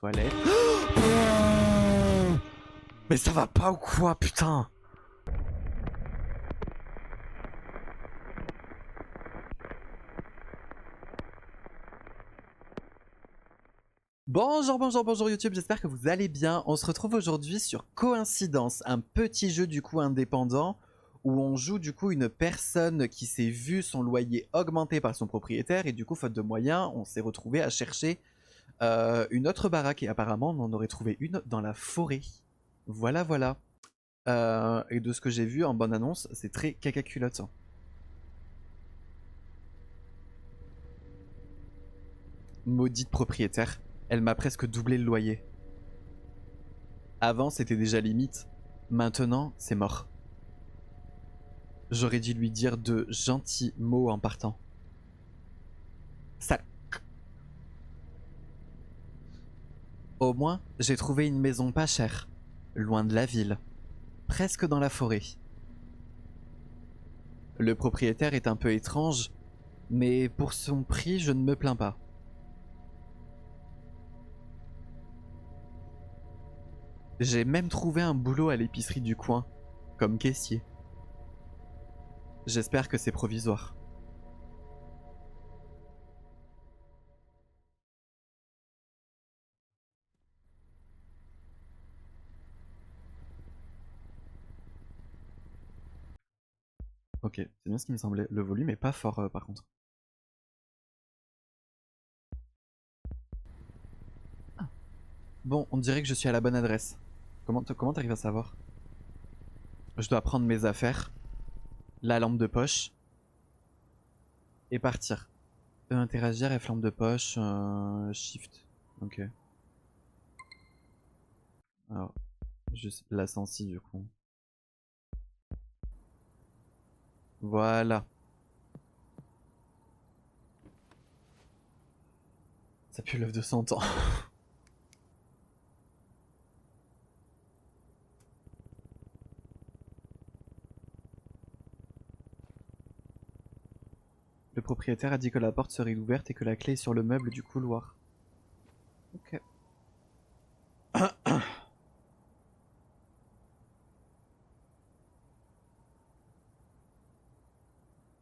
Toilette. Mais ça va pas ou quoi, putain? Bonjour YouTube, j'espère que vous allez bien. On se retrouve aujourd'hui sur Coïncidence, un petit jeu du coup indépendant où on joue du coup une personne qui s'est vu son loyer augmenté par son propriétaire et du coup faute de moyens, on s'est retrouvé à chercher une autre baraque et apparemment on en aurait trouvé une dans la forêt. Voilà voilà. Et de ce que j'ai vu en bonne annonce, c'est très caca culotte. Maudite propriétaire, elle m'a presque doublé le loyer. Avant c'était déjà limite, maintenant c'est mort. J'aurais dû lui dire de gentils mots en partant. Ça. Au moins, j'ai trouvé une maison pas chère, loin de la ville, presque dans la forêt. Le propriétaire est un peu étrange, mais pour son prix, je ne me plains pas. J'ai même trouvé un boulot à l'épicerie du coin, comme caissier. J'espère que c'est provisoire. Ok, c'est bien ce qui me semblait. Le volume est pas fort par contre. Ah. Bon, on dirait que je suis à la bonne adresse. Comment t'arrives à savoir? Je dois prendre mes affaires, la lampe de poche, et partir. Interagir et flambe de poche, shift. Ok. Alors, juste la sensi du coup. Voilà. Ça pue l'œuf de 100 ans. Le propriétaire a dit que la porte serait ouverte et que la clé est sur le meuble du couloir. Ok.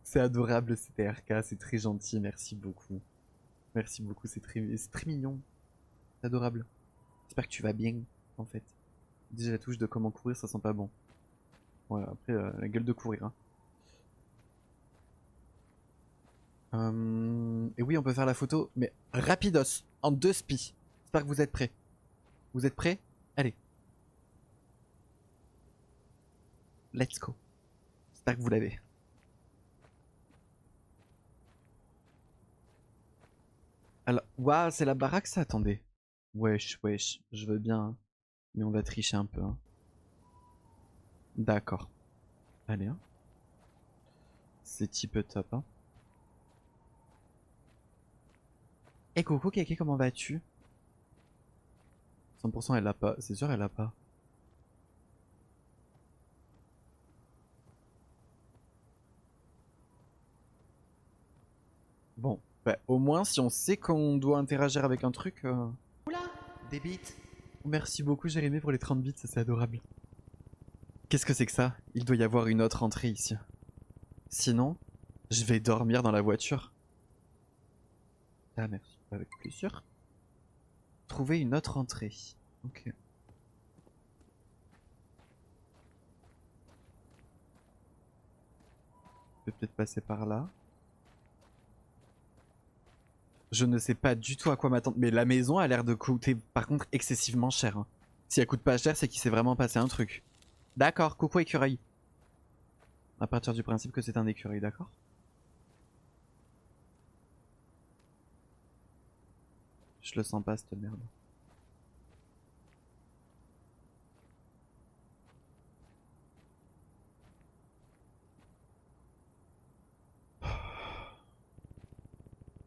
C'est adorable CTRK, c'est très gentil, merci beaucoup. Merci beaucoup, c'est très mignon. C'est adorable. J'espère que tu vas bien, en fait. Déjà la touche de comment courir, ça sent pas bon. Ouais, après, la gueule de courir. Hein. Et oui, on peut faire la photo, mais rapidos, en 2 spies. J'espère que vous êtes prêts. Vous êtes prêts? Allez. Let's go. J'espère que vous l'avez. Alors, waouh, c'est la baraque ça, attendez. Wesh, wesh, je veux bien, hein. Mais on va tricher un peu. Hein. D'accord. Allez, hein. C'est type top, hein. Eh coucou Kéké, comment vas-tu? 100% elle l'a pas, c'est sûr elle l'a pas. Bon, bah au moins si on sait qu'on doit interagir avec un truc... Oula, des bits. Merci beaucoup Jérémy pour les 30 bits, ça c'est adorable. Qu'est-ce que c'est que ça? Il doit y avoir une autre entrée ici. Sinon, je vais dormir dans la voiture. Ah merci, avec plaisir. Trouver une autre entrée. Ok. Je vais peut-être passer par là. Je ne sais pas du tout à quoi m'attendre. Mais la maison a l'air de coûter par contre excessivement cher. Hein. Si elle coûte pas cher, c'est qu'il s'est vraiment passé un truc. D'accord, coucou écureuil. À partir du principe que c'est un écureuil, d'accord? Je le sens pas cette merde.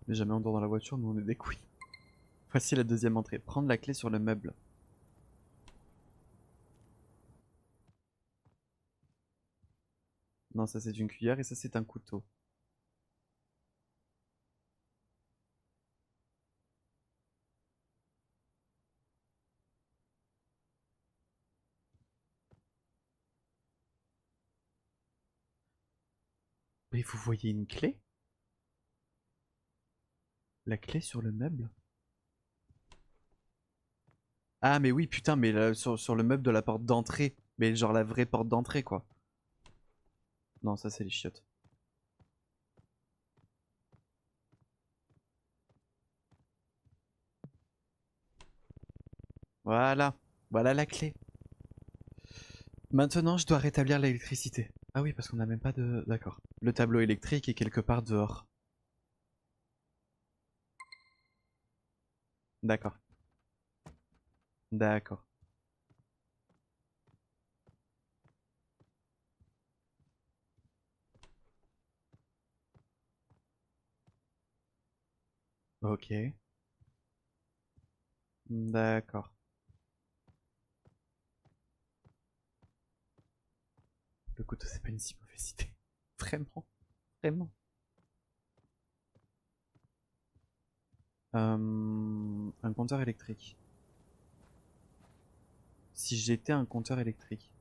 Mais jamais on dort dans la voiture, nous on est des couilles. Voici la deuxième entrée. Prendre la clé sur le meuble. Non, ça c'est une cuillère et ça c'est un couteau. Mais vous voyez une clé? La clé sur le meuble? Ah mais oui putain mais là, sur le meuble de la porte d'entrée. Mais genre la vraie porte d'entrée quoi. Non ça c'est les chiottes. Voilà. Voilà la clé. Maintenant je dois rétablir l'électricité. Ah oui parce qu'on n'a même pas de... D'accord. Le tableau électrique est quelque part dehors. D'accord. D'accord. Ok. D'accord. Le couteau c'est pas une si mauvaise idée. Vraiment. Vraiment. Un compteur électrique. Si j'étais un compteur électrique,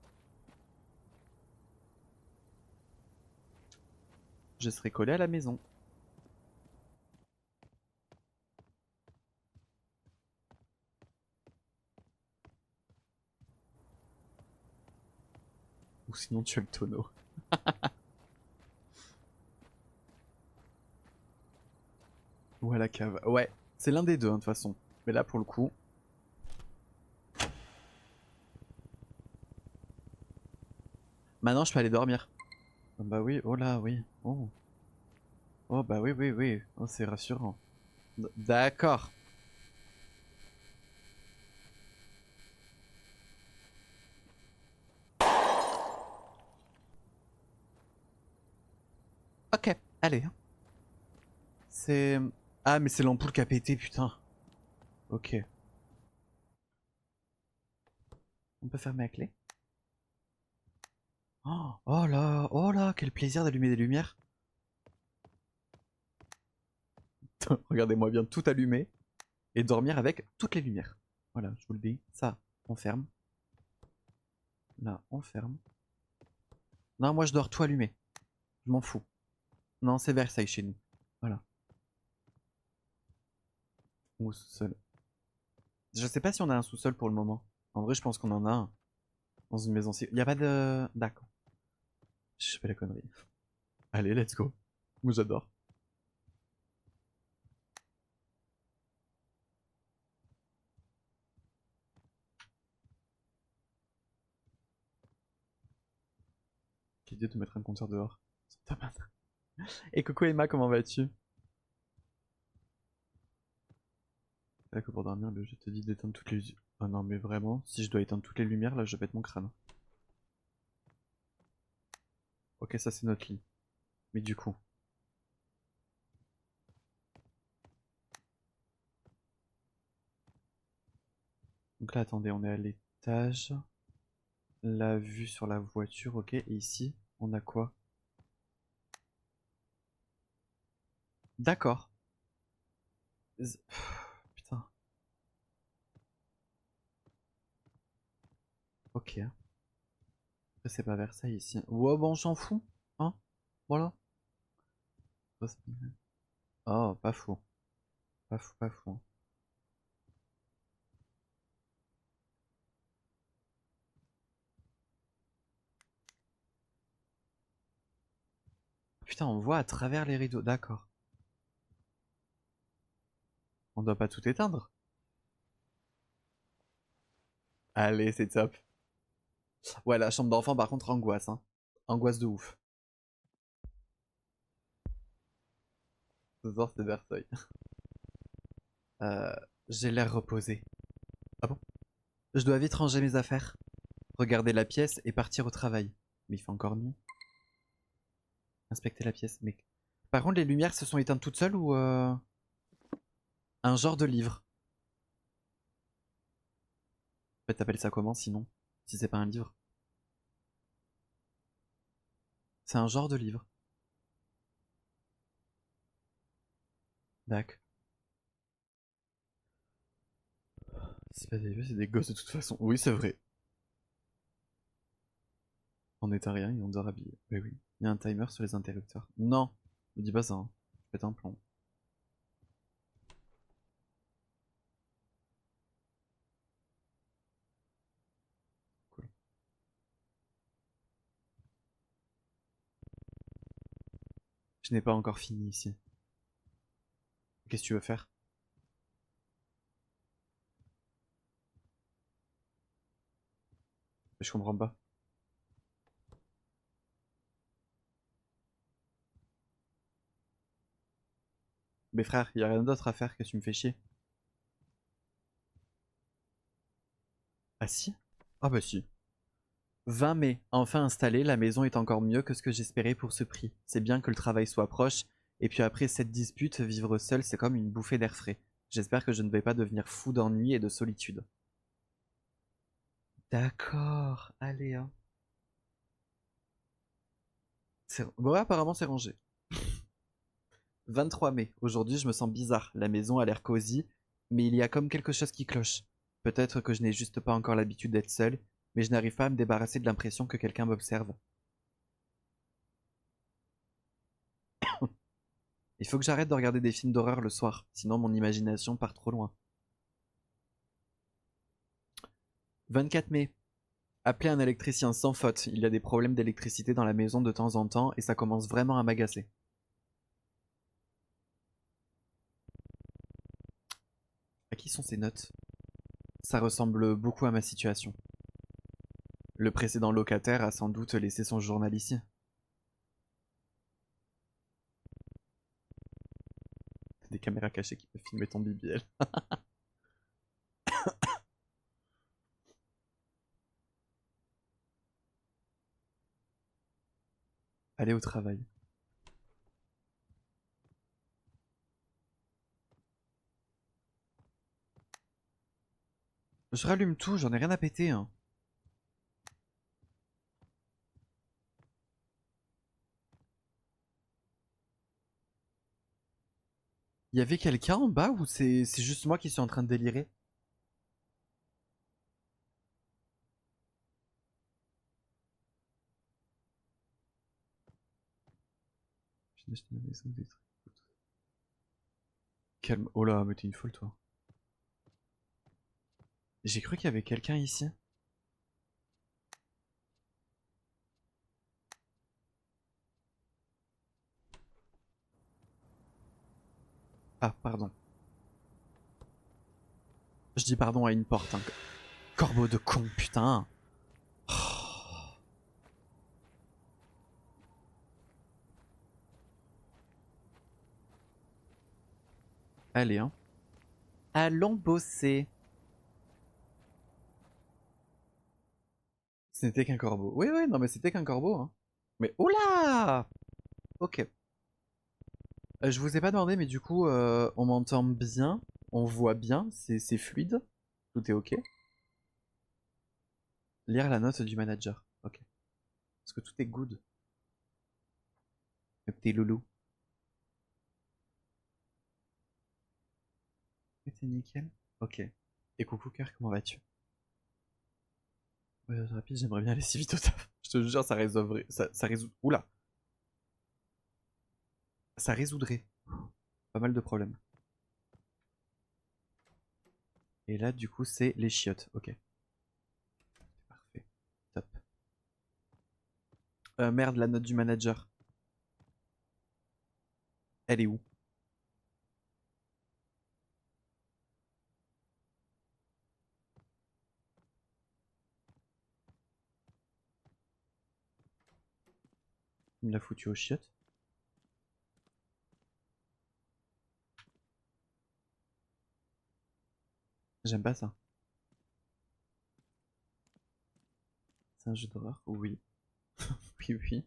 je serais collé à la maison. Ou sinon tu as le tonneau. Ou à la cave. Ouais, c'est l'un des deux, hein, de toute façon. Mais là, pour le coup... Maintenant, je peux aller dormir. Ah bah oui, oh là, oui. Oh, oh bah oui, oui, oui. Oh, c'est rassurant. D'accord. Ok, allez. C'est... Ah, mais c'est l'ampoule qui a pété, putain. Ok. On peut fermer la clé? Oh là, quel plaisir d'allumer des lumières. Regardez-moi bien tout allumer et dormir avec toutes les lumières. Voilà, je vous le dis. Ça, on ferme. Là, on ferme. Non, moi je dors tout allumé. Je m'en fous. Non, c'est Versailles chez nous. Voilà. Ou au sous-sol. Je sais pas si on a un sous-sol pour le moment. En vrai, je pense qu'on en a un. Dans une maison. Il y a pas de... D'accord. Je fais la connerie. Allez, let's go. Moi, j'adore. Quelle idée de mettre un compteur dehors. C'est pas mal. Et coucou Emma, comment vas-tu? Là que pour dormir, le jeu te dit d'éteindre toutes les... Ah non, mais vraiment, si je dois éteindre toutes les lumières, là, je pète mon crâne. Ok, ça c'est notre lit. Mais du coup... Donc là, attendez, on est à l'étage. La vue sur la voiture, ok. Et ici, on a quoi? D'accord. Putain. Ok. Après, c'est pas Versailles ici. Ouais, bon, on s'en fout. Hein? Voilà. Oh, pas fou. Pas fou, pas fou. Putain, on voit à travers les rideaux. D'accord. On doit pas tout éteindre. Allez, c'est top. Ouais, la chambre d'enfant, par contre, angoisse, hein. Angoisse de ouf. Ce soir, c'est Versailles. Euh, j'ai l'air reposé. Ah bon? Je dois vite ranger mes affaires, regarder la pièce et partir au travail. Mais il fait encore nuit. Inspecter la pièce. Mais... Par contre, les lumières se sont éteintes toutes seules ou... Un genre de livre. En fait, t'appelles ça comment sinon? Si c'est pas un livre. C'est un genre de livre. D'accord. C'est pas des vieux, c'est des gosses de toute façon. Oui, c'est vrai. On est à rien et on dort habillé. Mais oui. Il y a un timer sur les interrupteurs. Non, me dis pas ça. Hein. Je pète un plomb. Cool. Je n'ai pas encore fini ici. Qu'est-ce que tu veux faire? Je comprends pas. Mais frère, y a rien d'autre à faire que tu me fais chier. Ah si? Ah bah si. 20 mai, enfin installée, la maison est encore mieux que ce que j'espérais pour ce prix. C'est bien que le travail soit proche, et puis après cette dispute, vivre seul, c'est comme une bouffée d'air frais. J'espère que je ne vais pas devenir fou d'ennui et de solitude. D'accord, allez hein. Bon, ouais, apparemment c'est rangé. 23 mai, aujourd'hui je me sens bizarre, la maison a l'air cosy, mais il y a comme quelque chose qui cloche. Peut-être que je n'ai juste pas encore l'habitude d'être seul, mais je n'arrive pas à me débarrasser de l'impression que quelqu'un m'observe. Il faut que j'arrête de regarder des films d'horreur le soir, sinon mon imagination part trop loin. 24 mai. Appelez un électricien sans faute, il y a des problèmes d'électricité dans la maison de temps en temps et ça commence vraiment à m'agacer. À qui sont ces notes? Ça ressemble beaucoup à ma situation. Le précédent locataire a sans doute laissé son journal ici. Des caméras cachées qui peuvent filmer ton BBL. Allez au travail. Je rallume tout, j'en ai rien à péter. Hein. Y avait quelqu'un en bas ou c'est juste moi qui suis en train de délirer? Calme. Oh là, mais t'es une folle toi. J'ai cru qu'il y avait quelqu'un ici. Ah, pardon. Je dis pardon à une porte. Hein. Corbeau de con, putain. Oh. Allez, hein. Allons bosser. Ce n'était qu'un corbeau. Oui, oui, non, mais c'était qu'un corbeau. Hein. Mais oula! Ok. Je vous ai pas demandé, mais du coup, on m'entend bien, on voit bien, c'est fluide, tout est ok. Lire la note du manager. Ok. Est-ce que tout est good? Mes petits loulous. T'es nickel? Ok. Et coucou cœur, comment vas-tu? Voyage rapide, j'aimerais bien aller si vite au taf. Je te jure, ça résoudrait. Ça résout. Oula! Ça résoudrait pas mal de problèmes. Et là, du coup, c'est les chiottes. Ok. Parfait. Top. Merde, la note du manager. Elle est où? Il me l'a foutu aux chiottes. J'aime pas ça. C'est un jeu d'horreur? Oui. Oui, oui.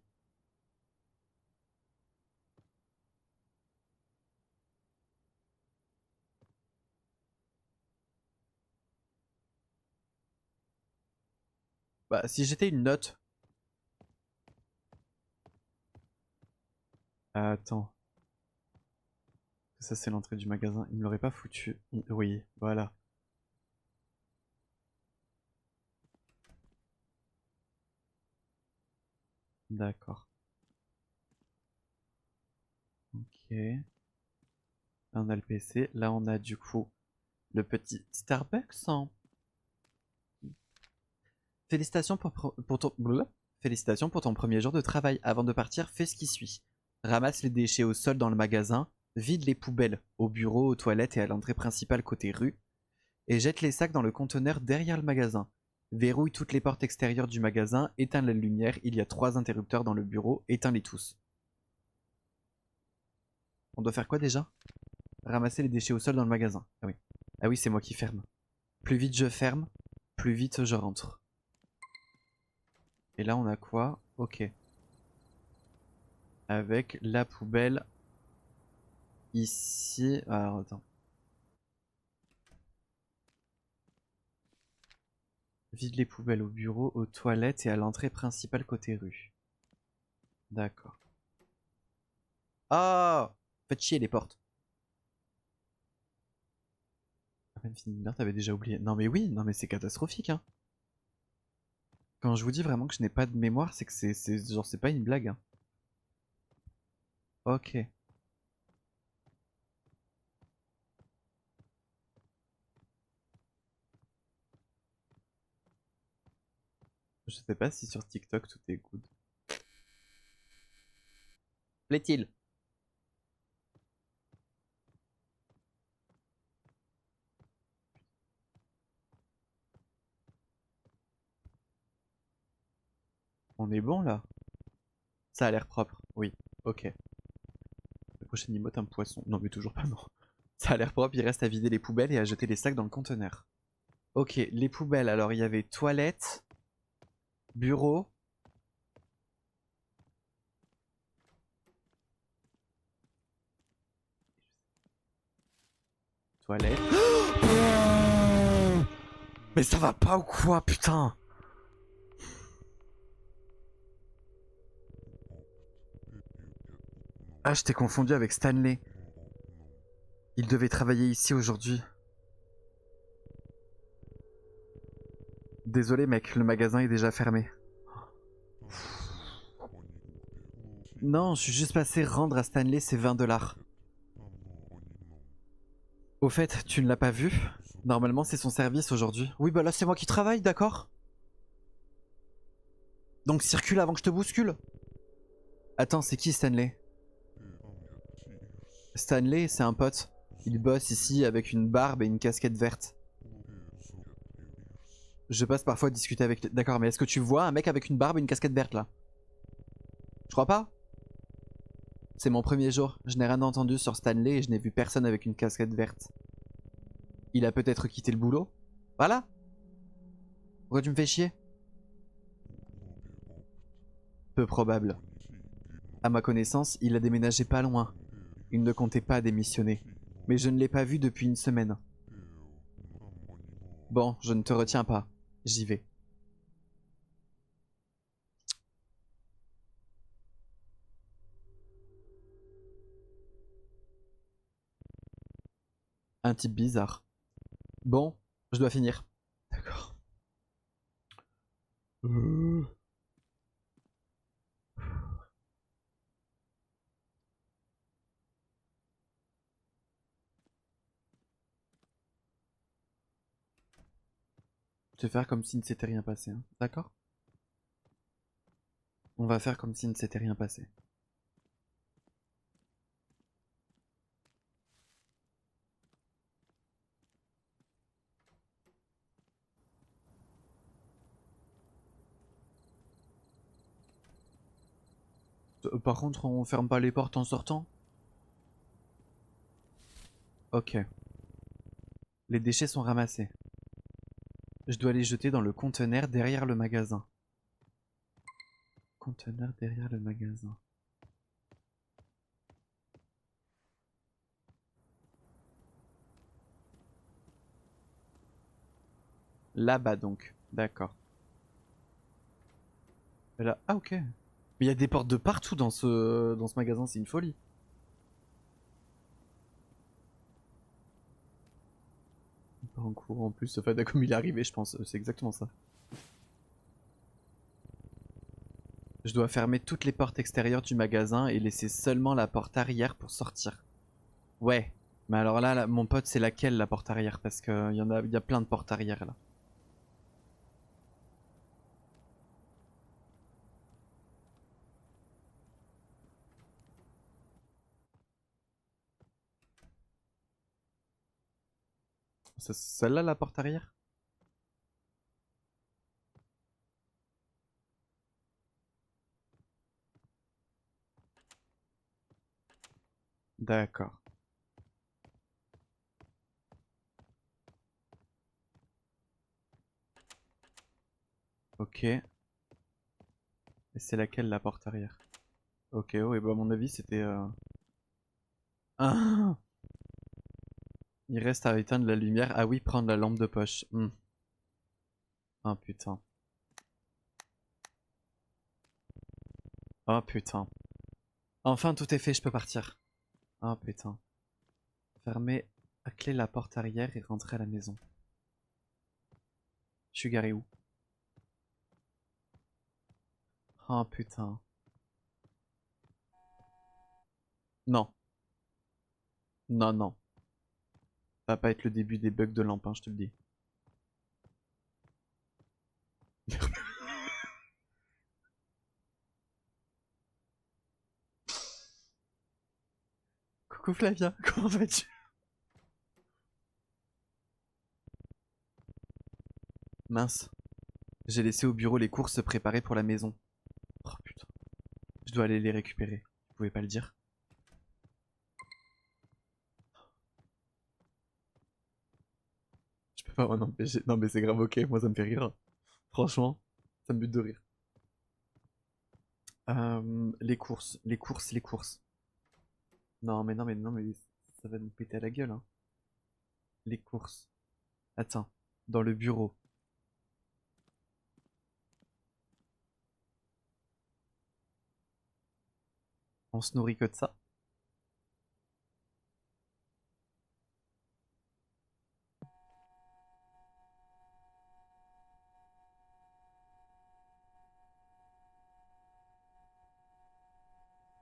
Bah, si j'étais une note. Attends. Ça, c'est l'entrée du magasin. Il me l'aurait pas foutu. Oui, voilà. D'accord. Ok. Là, on a le PC. Là, on a du coup le petit Starbucks, hein. Félicitations pour ton... Félicitations pour ton premier jour de travail. Avant de partir, fais ce qui suit. Ramasse les déchets au sol dans le magasin, vide les poubelles au bureau, aux toilettes et à l'entrée principale côté rue, et jette les sacs dans le conteneur derrière le magasin. Verrouille toutes les portes extérieures du magasin, éteins la lumière, il y a 3 interrupteurs dans le bureau, éteins-les tous. On doit faire quoi déjà? Ramasser les déchets au sol dans le magasin. Ah oui. Ah oui, c'est moi qui ferme. Plus vite je ferme, plus vite je rentre. Et là on a quoi? Ok. Avec la poubelle ici. Alors attends. Vide les poubelles au bureau, aux toilettes et à l'entrée principale côté rue. D'accord. Ah, faites chier les portes. À peine fini l'heure, t'avais déjà oublié. Non mais oui, non mais c'est catastrophique, hein. Quand je vous dis vraiment que je n'ai pas de mémoire, c'est que genre c'est pas une blague, hein. Ok. Je sais pas si sur TikTok tout est good. Plaît-il? On est bon là? Ça a l'air propre, oui. Ok. Le prochain emote, un poisson. Non mais toujours pas, non. Ça a l'air propre, il reste à vider les poubelles et à jeter les sacs dans le conteneur. Ok, les poubelles, alors il y avait toilettes, bureau. Toilettes. Mais ça va pas ou quoi, putain? Ah, je t'ai confondu avec Stanley. Il devait travailler ici aujourd'hui. Désolé mec, le magasin est déjà fermé. Non, je suis juste passé rendre à Stanley ses 20 $. Au fait, tu ne l'as pas vu? Normalement, c'est son service aujourd'hui. Oui, bah là, c'est moi qui travaille, d'accord? Donc circule avant que je te bouscule. Attends, c'est qui Stanley? Stanley, c'est un pote. Il bosse ici avec une barbe et une casquette verte. Je passe parfois discuter avec... D'accord, mais est-ce que tu vois un mec avec une barbe et une casquette verte là? Je crois pas. C'est mon premier jour. Je n'ai rien entendu sur Stanley et je n'ai vu personne avec une casquette verte. Il a peut-être quitté le boulot? Voilà. Pourquoi tu me fais chier? Peu probable. À ma connaissance, il a déménagé pas loin. Il ne comptait pas démissionner. Mais je ne l'ai pas vu depuis une semaine. Bon, je ne te retiens pas. J'y vais. Un type bizarre. Bon, je dois finir. D'accord. Je vais faire comme si ne s'était rien passé, hein. D'accord? On va faire comme si ne s'était rien passé. Par contre, on ferme pas les portes en sortant? Ok. Les déchets sont ramassés. Je dois les jeter dans le conteneur derrière le magasin. Conteneur derrière le magasin. Là-bas donc. D'accord. Là... Ah ok. Mais il y a des portes de partout dans ce magasin, c'est une folie. Pas en cours en plus, enfin, comme il est arrivé, je pense. C'est exactement ça. Je dois fermer toutes les portes extérieures du magasin et laisser seulement la porte arrière pour sortir. Ouais. Mais alors là, mon pote, c'est laquelle la porte arrière? Parce qu'il y a plein de portes arrière là. C'est celle-là la porte arrière? D'accord. Ok. Et c'est laquelle la porte arrière? Ok, ouais, bah à mon avis c'était... Ah, il reste à éteindre la lumière. Ah oui, prendre la lampe de poche. Ah putain. Oh putain. Enfin tout est fait, je peux partir. Oh putain. Fermer à clé la porte arrière et rentrer à la maison. Je suis garé où? Oh putain. Non. Non, non. Ça va pas être le début des bugs de lampe, hein, je te le dis. Coucou Flavia, comment vas-tu? Mince. J'ai laissé au bureau les courses préparées pour la maison. Oh putain. Je dois aller les récupérer. Vous pouvez pas le dire? Je peux pas m'en empêcher. Non mais c'est grave ok, moi ça me fait rire. Franchement, ça me bute de rire. Les courses, les courses, les courses. Non mais non mais non mais ça va nous péter à la gueule hein. Les courses. Attends, dans le bureau. On se nourrit que de ça.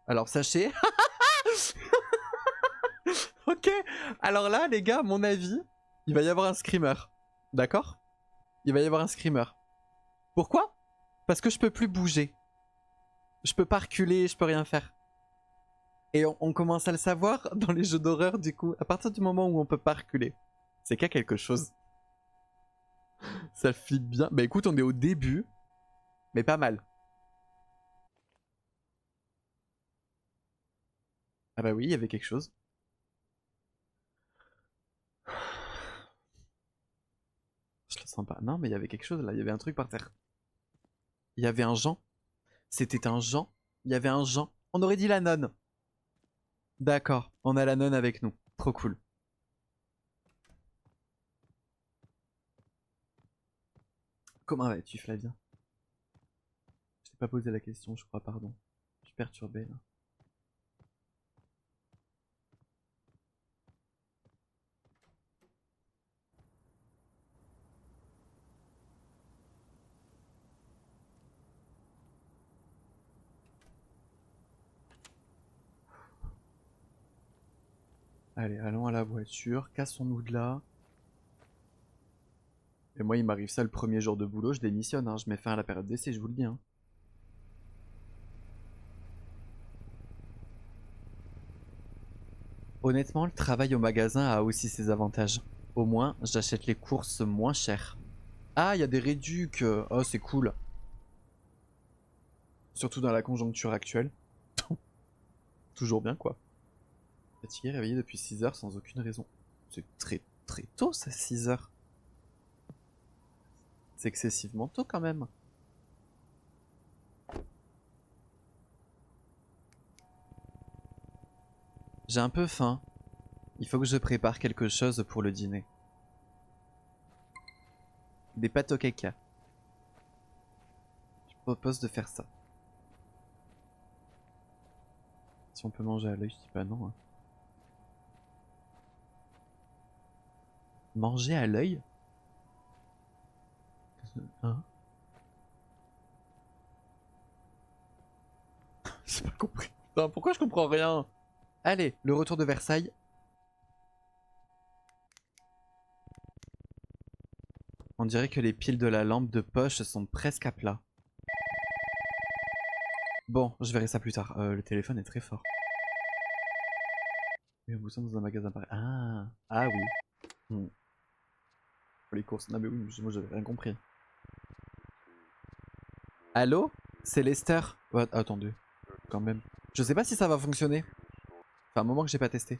Alors sachez. Ok. Alors là les gars, à mon avis, il va y avoir un screamer. D'accord? Il va y avoir un screamer. Pourquoi? Parce que je peux plus bouger. Je peux pas reculer, je peux rien faire. Et on commence à le savoir dans les jeux d'horreur du coup. À partir du moment où on peut pas reculer, c'est qu'il y a quelque chose. Ça flippe bien. Bah écoute, on est au début, mais pas mal. Ah bah oui, il y avait quelque chose. Je le sens pas. Non, mais il y avait quelque chose là. Il y avait un truc par terre. Il y avait un Jean. C'était un Jean. Il y avait un Jean. On aurait dit la nonne. D'accord. On a la nonne avec nous. Trop cool. Comment vas-tu, Flavien? Je t'ai pas posé la question, je crois, pardon. Je suis perturbé là. Allez, allons à la voiture. Cassons-nous de là. Et moi, il m'arrive ça le premier jour de boulot, je démissionne. Hein. Je mets fin à la période d'essai, je vous le dis. Hein. Honnêtement, le travail au magasin a aussi ses avantages. Au moins, j'achète les courses moins chères. Ah, il y a des réducs. Oh, c'est cool. Surtout dans la conjoncture actuelle. Toujours bien, quoi. Fatigué, réveillé depuis 6 heures sans aucune raison. C'est très très tôt, ça, 6 heures. C'est excessivement tôt, quand même. J'ai un peu faim. Il faut que je prépare quelque chose pour le dîner. Des pâtes au caca. Je propose de faire ça. Si on peut manger à l'œil, je dis pas non. Hein. Manger à l'œil? Hein? J'ai pas compris. Putain, pourquoi je comprends rien? Allez, le retour de Versailles. On dirait que les piles de la lampe de poche sont presque à plat. Bon, je verrai ça plus tard. Le téléphone est très fort. Oui, nous sommes dans un magasin pareil. Ah, ah oui. Pour les courses. Non mais oui, moi j'avais rien compris. Allô? C'est Lester? Ouais, attendez, quand même. Je sais pas si ça va fonctionner. Enfin, un moment que j'ai pas testé.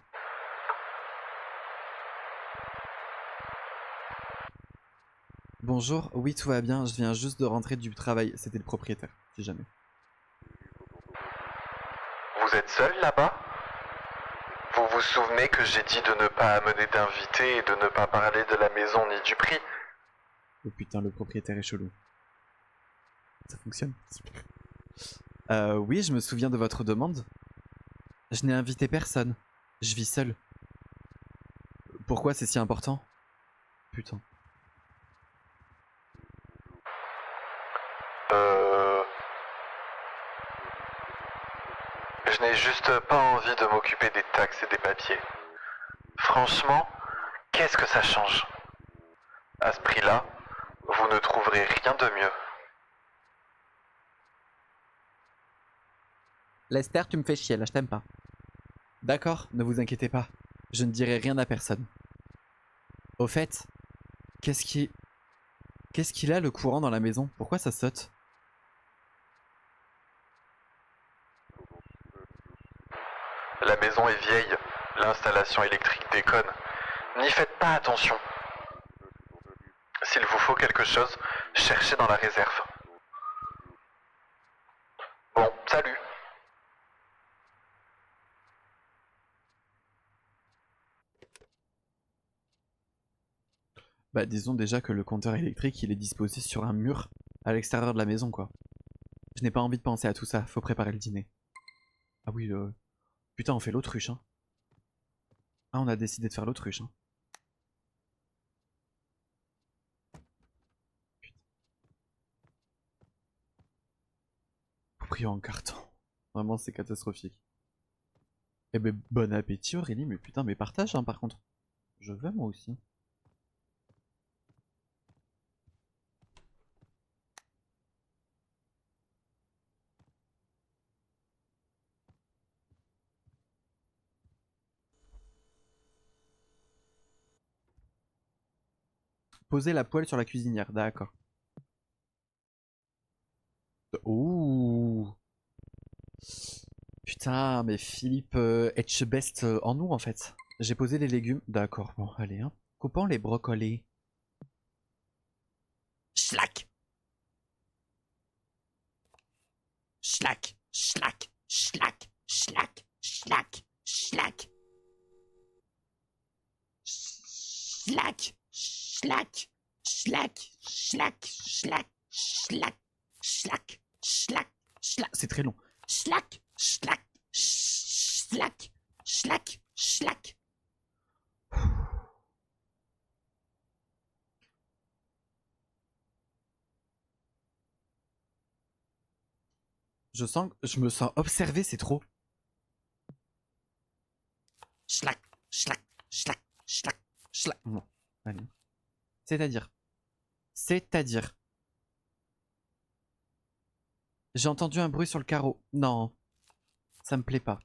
Bonjour, oui tout va bien, je viens juste de rentrer du travail. C'était le propriétaire, si jamais. Vous êtes seul là-bas? Vous vous souvenez que j'ai dit de ne pas amener d'invités et de ne pas parler de la maison ni du prix? Oh putain, le propriétaire est chelou. Ça fonctionne? Super. Oui, je me souviens de votre demande. Je n'ai invité personne. Je vis seul. Pourquoi c'est si important? Putain. Je n'ai juste pas envie de m'occuper des taxes et des papiers. Franchement, qu'est-ce que ça change? À ce prix-là, vous ne trouverez rien de mieux. Lester, tu me fais chier, là, je t'aime pas. D'accord, ne vous inquiétez pas. Je ne dirai rien à personne. Au fait, qu'est-ce qu'il a le courant dans la maison? Pourquoi ça saute? La maison est vieille, l'installation électrique déconne. N'y faites pas attention. S'il vous faut quelque chose, cherchez dans la réserve. Bon, salut. Bah disons déjà que le compteur électrique il est disposé sur un mur à l'extérieur de la maison quoi. Je n'ai pas envie de penser à tout ça, faut préparer le dîner. Ah oui, putain on fait l'autruche hein. Ah on a décidé de faire l'autruche hein. Putain. Proprio en carton. Vraiment c'est catastrophique. Eh ben bon appétit Aurélie, mais putain mais partage hein par contre. Je veux moi aussi. Poser la poêle sur la cuisinière, d'accord. Ouh. Putain, mais Philippe Etchebest en nous en fait. J'ai posé les légumes. D'accord, bon, allez, hein. Coupons les brocolis. Schlack. Schlack. Schlack. Schlack. Schlack. Schlack. Schlack. Schlack. Schlack. Schlack. Schlack. Schlack. Schlack. Schlack. Schlack. Schlack. C'est très long. Schlack. Schlack. Schlack. Schlack. Schlack. Je me sens observé, c'est trop. Schlack, schlack, schlack, schlack, schlack. Bon, allez. C'est-à-dire. C'est-à-dire. J'ai entendu un bruit sur le carreau. Non, ça me plaît pas.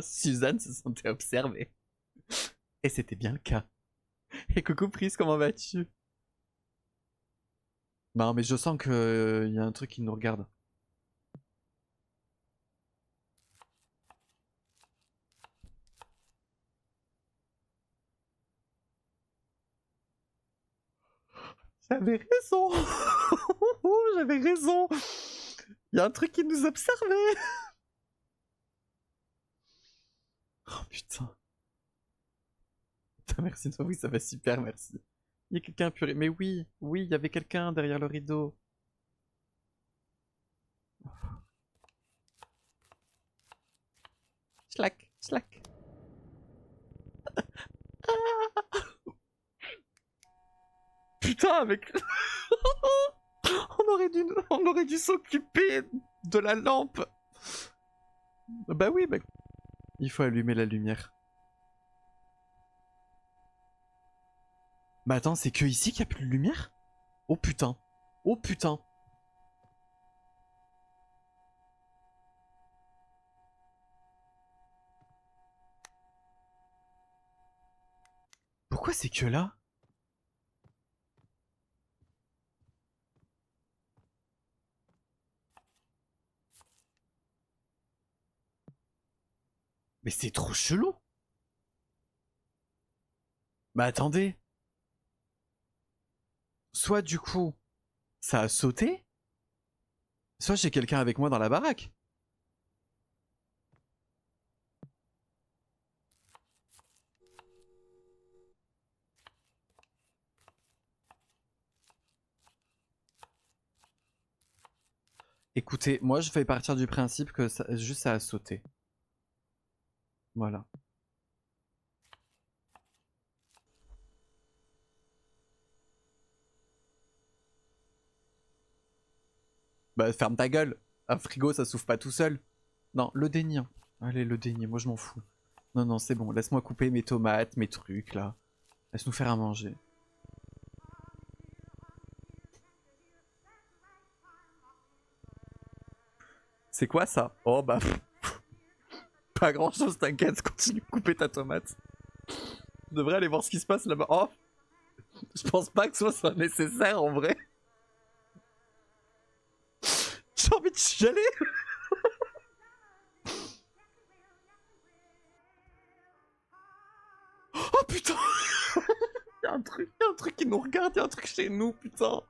Suzanne se sentait observée. Et c'était bien le cas. Et coucou Prise, comment vas-tu? Non, mais je sens que y a un truc qui nous regarde. J'avais raison. J'avais raison. Il y a un truc qui nous observait. Oh putain. Putain, merci. Oui, ça va super, merci. Il y a quelqu'un purée. Mais oui, oui, il y avait quelqu'un derrière le rideau. Slack, slack. avec... on aurait dû s'occuper de la lampe. Bah oui, bah... il faut allumer la lumière. Bah attends, c'est que ici qu'il n'y a plus de lumière? Oh putain. Oh putain. Pourquoi c'est que là? Mais c'est trop chelou. Bah attendez. Soit du coup, ça a sauté. Soit j'ai quelqu'un avec moi dans la baraque. Écoutez, moi je vais partir du principe que ça, juste ça a sauté. Voilà. Bah ferme ta gueule. Un frigo ça s'ouvre pas tout seul. Non, le déni. Hein. Allez, le déni, moi je m'en fous. Non, non, c'est bon, laisse-moi couper mes tomates, mes trucs là. Laisse-nous faire à manger. C'est quoi ça? Oh bah... pas grand chose, t'inquiète, continue de couper ta tomate. Je devrais aller voir ce qui se passe là-bas. Oh! Je pense pas que ce soit nécessaire en vrai. J'ai envie de chialer. Oh putain. Y'a un truc qui nous regarde, y'a un truc chez nous, putain.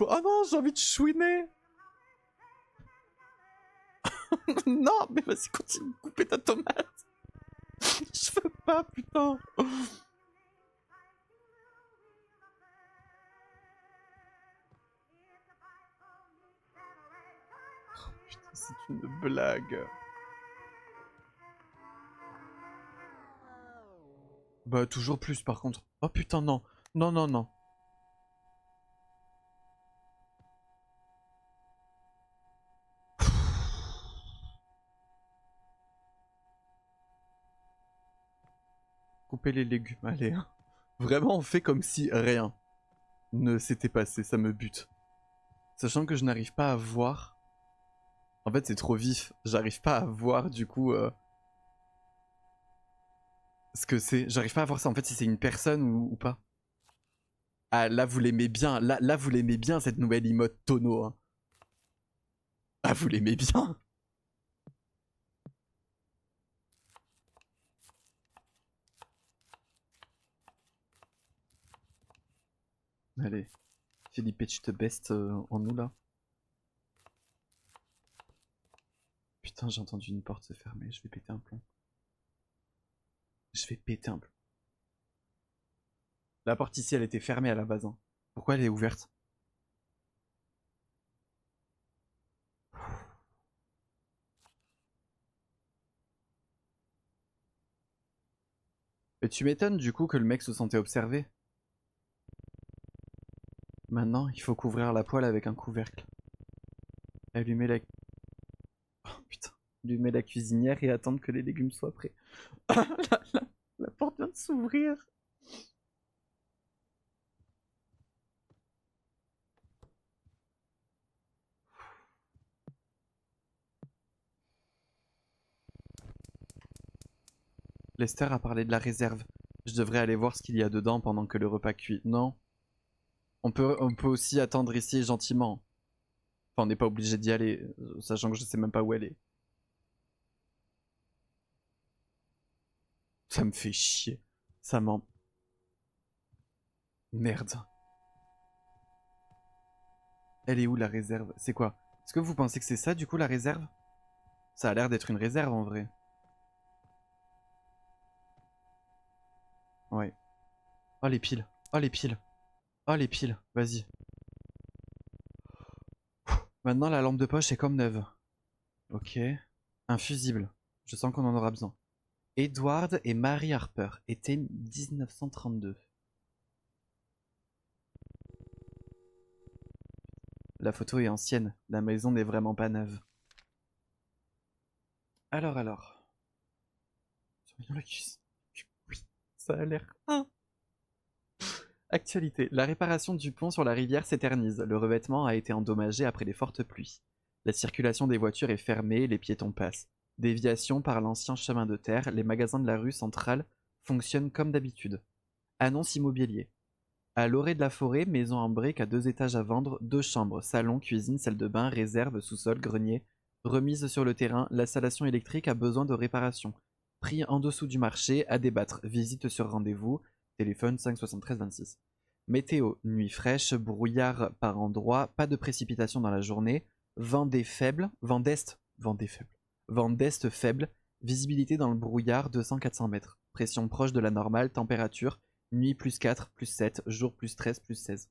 Oh non, j'ai envie de chouiner. Non, mais vas-y, continue de couper ta tomate. Je veux pas, putain. Putain, c'est une blague. Bah, toujours plus par contre. Oh putain, non. Non, non, non. Couper les légumes, allez. Vraiment, on fait comme si rien ne s'était passé, ça me bute. Sachant que je n'arrive pas à voir. En fait, c'est trop vif. J'arrive pas à voir du coup ce que c'est. J'arrive pas à voir ça en fait si c'est une personne ou pas. Ah, là, vous l'aimez bien. Là, vous l'aimez bien cette nouvelle emote tonneau. Hein. Ah, vous l'aimez bien. Allez. Philippe, tu te bestes en nous là. Putain, j'ai entendu une porte se fermer. Je vais péter un plomb. Je vais péter un plomb. La porte ici, elle était fermée à la base. Hein. Pourquoi elle est ouverte? Mais tu m'étonnes du coup que le mec se sentait observé. Maintenant, il faut couvrir la poêle avec un couvercle. Allumer la... Oh, putain. Allumer la cuisinière et attendre que les légumes soient prêts. La porte vient de s'ouvrir. Lester a parlé de la réserve. Je devrais aller voir ce qu'il y a dedans pendant que le repas cuit. Non. On peut aussi attendre ici gentiment. Enfin, on n'est pas obligé d'y aller, sachant que je sais même pas où elle est. Ça me fait chier. Ça m'en... Merde. Elle est où la réserve? C'est quoi? Est-ce que vous pensez que c'est ça du coup la réserve? Ça a l'air d'être une réserve en vrai. Ouais. Oh les piles. Oh les piles. Oh les piles. Vas-y. Maintenant la lampe de poche est comme neuve. Ok. Un fusible. Je sens qu'on en aura besoin. Edward et Mary Harper. Été 1932. La photo est ancienne. La maison n'est vraiment pas neuve. Alors. Surveillons la cuisine. Oui, ça a l'air. Ah. Actualité. La réparation du pont sur la rivière s'éternise. Le revêtement a été endommagé après les fortes pluies. La circulation des voitures est fermée, les piétons passent. Déviation par l'ancien chemin de terre, les magasins de la rue centrale fonctionnent comme d'habitude. Annonce immobilier. À l'orée de la forêt, maison en briques à 2 étages à vendre, 2 chambres, salon, cuisine, salle de bain, réserve, sous-sol, grenier. Remise sur le terrain, l'installation électrique a besoin de réparation. Prix en dessous du marché, à débattre. Visite sur rendez-vous. Téléphone 5 73 26. Météo, nuit fraîche, brouillard par endroits, pas de précipitation dans la journée. Vent d'est faible, visibilité dans le brouillard 200-400 mètres. Pression proche de la normale, température, nuit plus 4, plus 7, jour plus 13, plus 16.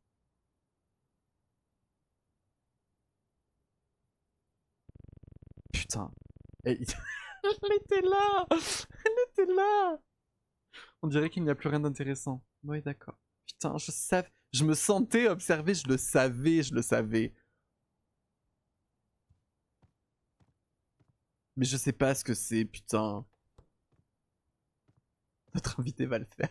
Putain. Elle était là. Elle était là. On dirait qu'il n'y a plus rien d'intéressant. Oui, d'accord. Putain, je savais. Je me sentais observé, je le savais. Mais je sais pas ce que c'est, putain. Notre invité va le faire.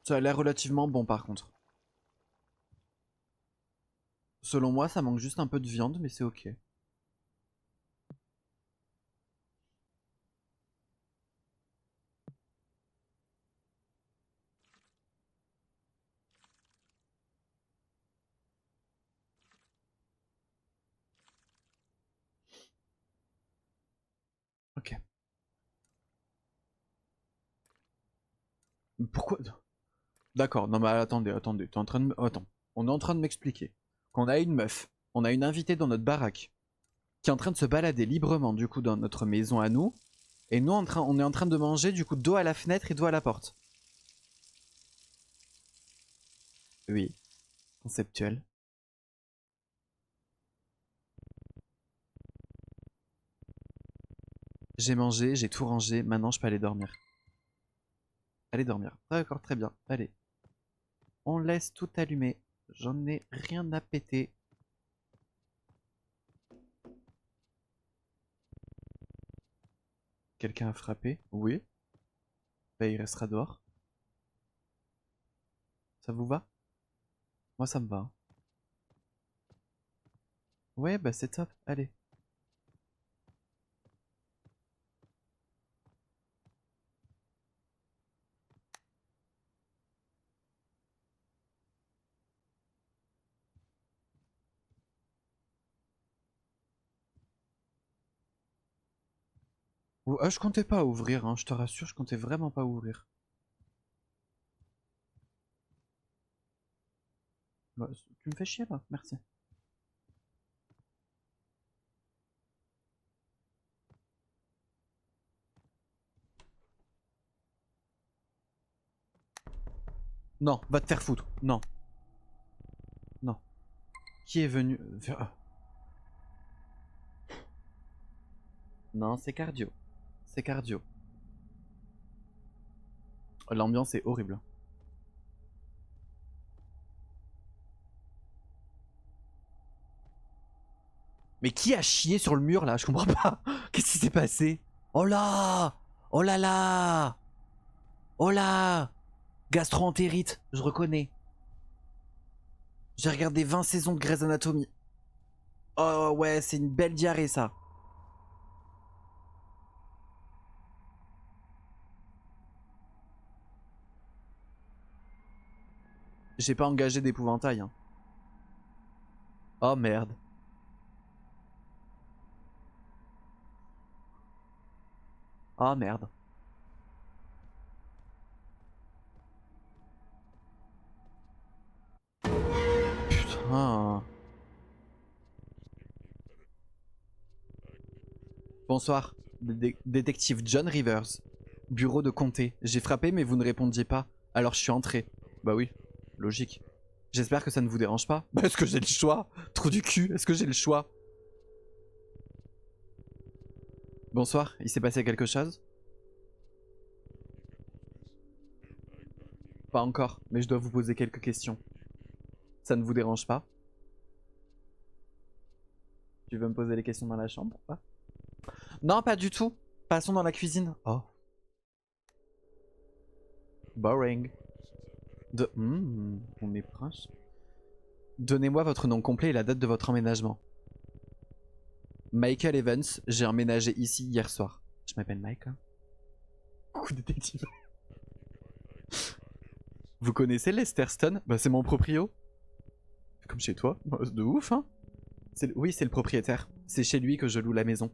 Ça a l'air relativement bon par contre. Selon moi, ça manque juste un peu de viande, mais c'est ok. Ok. Pourquoi? D'accord, non mais attendez. T'es en train de... Attends. On est en train de m'expliquer qu'on a une meuf, on a une invitée dans notre baraque, qui est en train de se balader librement du coup dans notre maison à nous, et nous on est en train de manger du coup dos à la fenêtre et dos à la porte. Oui, conceptuel. J'ai mangé, j'ai tout rangé, maintenant je peux aller dormir. Allez dormir. D'accord, très bien. Allez. On laisse tout allumer. J'en ai rien à péter. Quelqu'un a frappé? Oui. Bah il restera dehors. Ça vous va? Moi ça me va. Hein. Ouais, bah c'est top. Allez. Ah, je comptais pas ouvrir, hein. Je te rassure, je comptais vraiment pas ouvrir. Bah, tu me fais chier là, merci. Non, va te faire foutre. Non. Non. Qui est venu... Non, c'est cardio. C'est cardio. L'ambiance est horrible. Mais qui a chié sur le mur là? Je comprends pas. Qu'est-ce qui s'est passé? Oh là! Oh là là! Oh là! Gastro-entérite, je reconnais. J'ai regardé 20 saisons de Grey's Anatomy. Oh ouais, c'est une belle diarrhée ça. J'ai pas engagé d'épouvantail. Hein. Oh merde. Oh merde. Putain. Bonsoir, détective John Rivers. Bureau de comté. J'ai frappé mais vous ne répondiez pas. Alors je suis entré. Bah oui, logique. J'espère que ça ne vous dérange pas. Bah est-ce que j'ai le choix? Trou du cul, est-ce que j'ai le choix? Bonsoir, il s'est passé quelque chose? Pas encore, mais je dois vous poser quelques questions. Ça ne vous dérange pas? Tu veux me poser les questions dans la chambre ou pas? Non, pas du tout. Passons dans la cuisine. Oh. Boring. On est proche. Donnez-moi votre nom complet et la date de votre emménagement. Michael Evans, j'ai emménagé ici hier soir. Je m'appelle Michael. Coucou détective. Vous connaissez Lester Stone? Bah c'est mon proprio. Comme chez toi. Bah, c'est de ouf hein. Oui c'est le propriétaire. C'est chez lui que je loue la maison.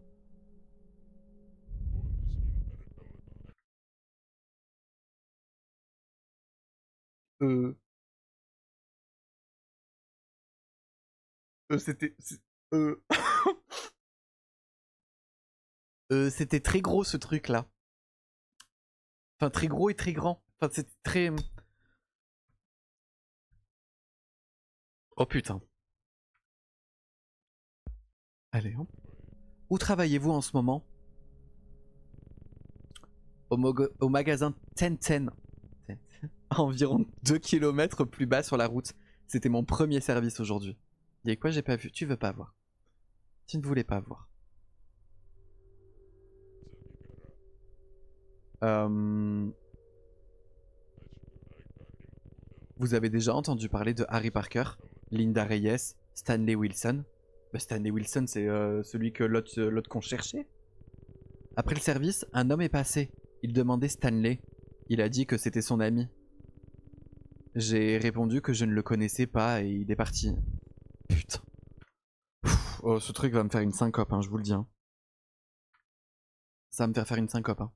C'était... C'était très gros ce truc là. Enfin très gros et très grand. Enfin c'était très... Oh putain. Allez hop. Où travaillez-vous en ce moment? Au magasin Tenten. À environ 2 km plus bas sur la route. C'était mon premier service aujourd'hui. Il y a quoi j'ai pas vu? Tu veux pas voir. Tu ne voulais pas voir. Vous avez déjà entendu parler de Harry Parker, Linda Reyes, Stanley Wilson? Bah, Stanley Wilson, c'est celui que l'autre qu'on cherchait. Après le service, un homme est passé. Il demandait Stanley. Il a dit que c'était son ami. J'ai répondu que je ne le connaissais pas et il est parti. Putain. Oh, ce truc va me faire une syncope, hein, je vous le dis. Hein. Ça va me faire une syncope. Hein.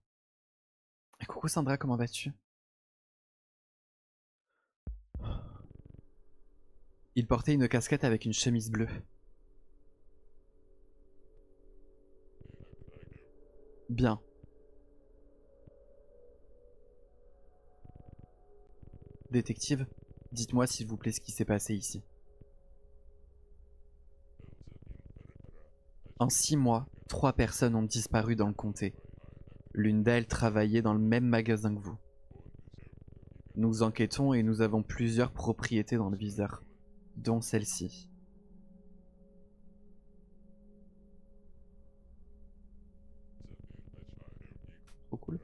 Et coucou Sandra, comment vas-tu? Il portait une casquette avec une chemise bleue. Bien. Détective, dites-moi s'il vous plaît ce qui s'est passé ici. En 6 mois, 3 personnes ont disparu dans le comté. L'une d'elles travaillait dans le même magasin que vous. Nous enquêtons et nous avons plusieurs propriétés dans le viseur, dont celle-ci. Trop cool.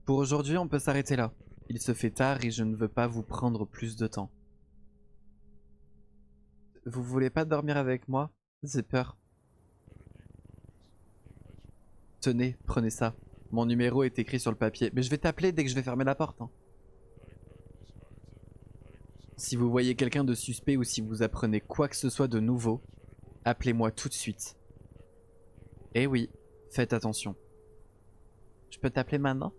Pour aujourd'hui, on peut s'arrêter là. Il se fait tard et je ne veux pas vous prendre plus de temps. Vous voulez pas dormir avec moi? J'ai peur. Tenez, prenez ça. Mon numéro est écrit sur le papier. Mais je vais t'appeler dès que je vais fermer la porte. Hein. Si vous voyez quelqu'un de suspect ou si vous apprenez quoi que ce soit de nouveau, appelez-moi tout de suite. Eh oui, faites attention. Je peux t'appeler maintenant?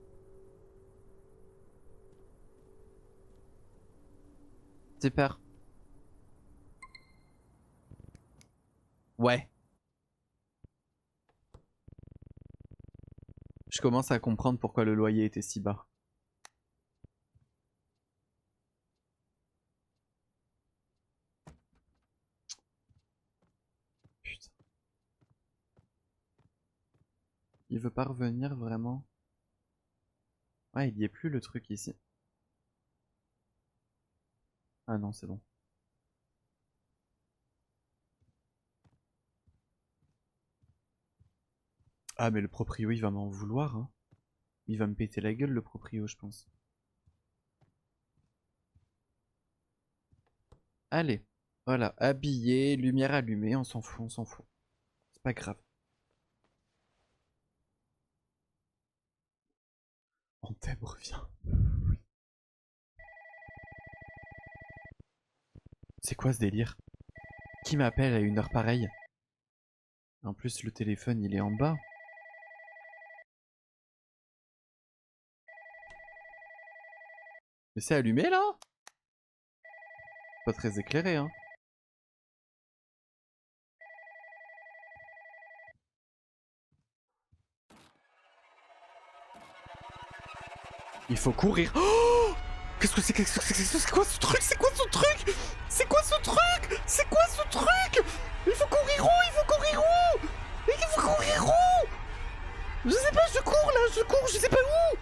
Super. Ouais. Je commence à comprendre pourquoi le loyer était si bas. Putain. Il veut pas revenir vraiment? Ouais, il y est plus le truc ici. Ah non, c'est bon. Ah mais le proprio il va m'en vouloir hein. Il va me péter la gueule le proprio je pense. Allez, voilà, habillé, lumière allumée, on s'en fout, on s'en fout. C'est pas grave. Anthem revient. C'est quoi ce délire? Qui m'appelle à une heure pareille? En plus le téléphone il est en bas. Mais c'est allumé là? Pas très éclairé hein. Il faut courir. Oh, qu'est-ce que c'est? C'est quoi ce truc? C'est quoi ce truc? C'est quoi ce truc? C'est quoi ce truc? Il faut courir où? Il faut courir où? Il faut courir où? Je sais pas, je cours là, je cours, je sais pas où.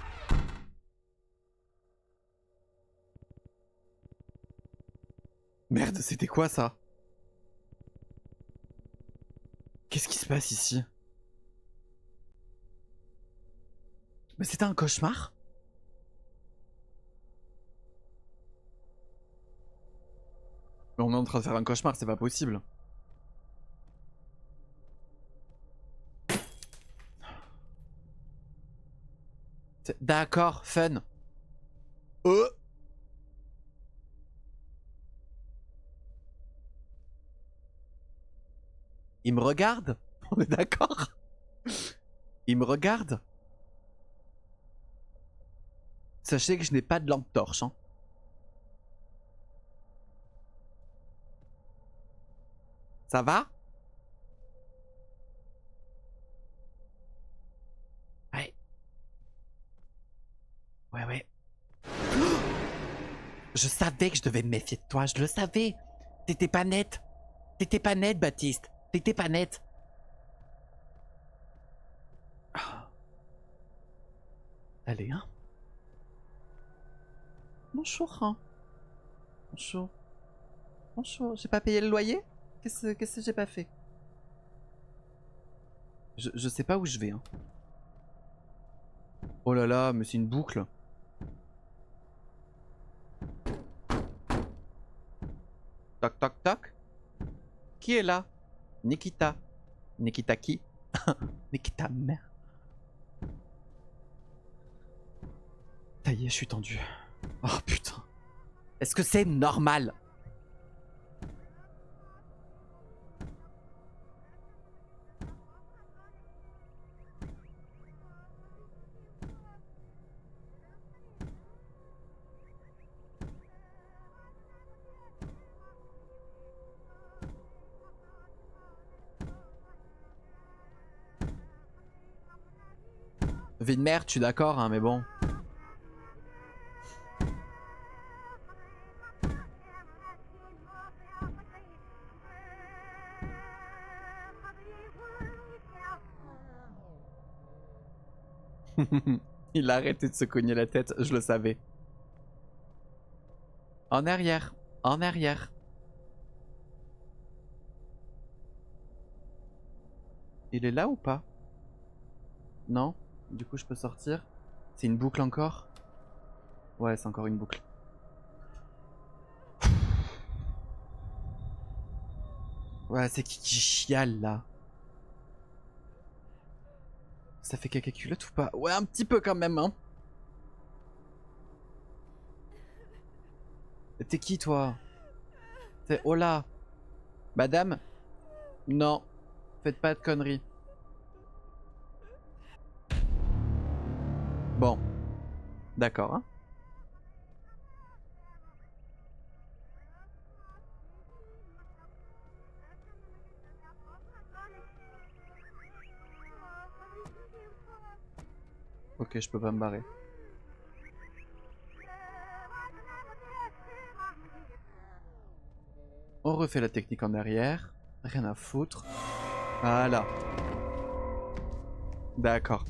Merde, c'était quoi ça? Qu'est-ce qui se passe ici? Mais c'était un cauchemar? Mais on est en train de faire un cauchemar, c'est pas possible. D'accord, fun. Il me regarde? On est d'accord? Il me regarde? Sachez que je n'ai pas de lampe torche. Hein. Ça va? Ouais. Ouais, ouais. Je savais que je devais me méfier de toi, je le savais. T'étais pas net. T'étais pas net, Baptiste. T'étais pas net. Allez, hein. Bonjour, hein. Bonjour. Bonjour. J'ai pas payé le loyer? Qu'est-ce que j'ai pas fait? Je sais pas où je vais, hein. Oh là là, mais c'est une boucle. Toc toc toc. Qui est là? Nikita. Nikita qui? Nikita mère. Ça y est, je suis tendu. Oh putain. Est-ce que c'est normal? Vie de merde, je suis d'accord, hein, mais bon. Il a arrêté de se cogner la tête, je le savais. En arrière, en arrière. Il est là ou pas? Non? Du coup je peux sortir? C'est une boucle encore? Ouais, c'est encore une boucle. Ouais, c'est qui chiale là? Ça fait caca culotte ou pas? Ouais, un petit peu quand même, hein. T'es qui toi? T'es Ola. Madame? Non. Faites pas de conneries. Bon. D'accord, hein. Ok, je peux pas me barrer. On refait la technique en arrière. Rien à foutre. Voilà. D'accord.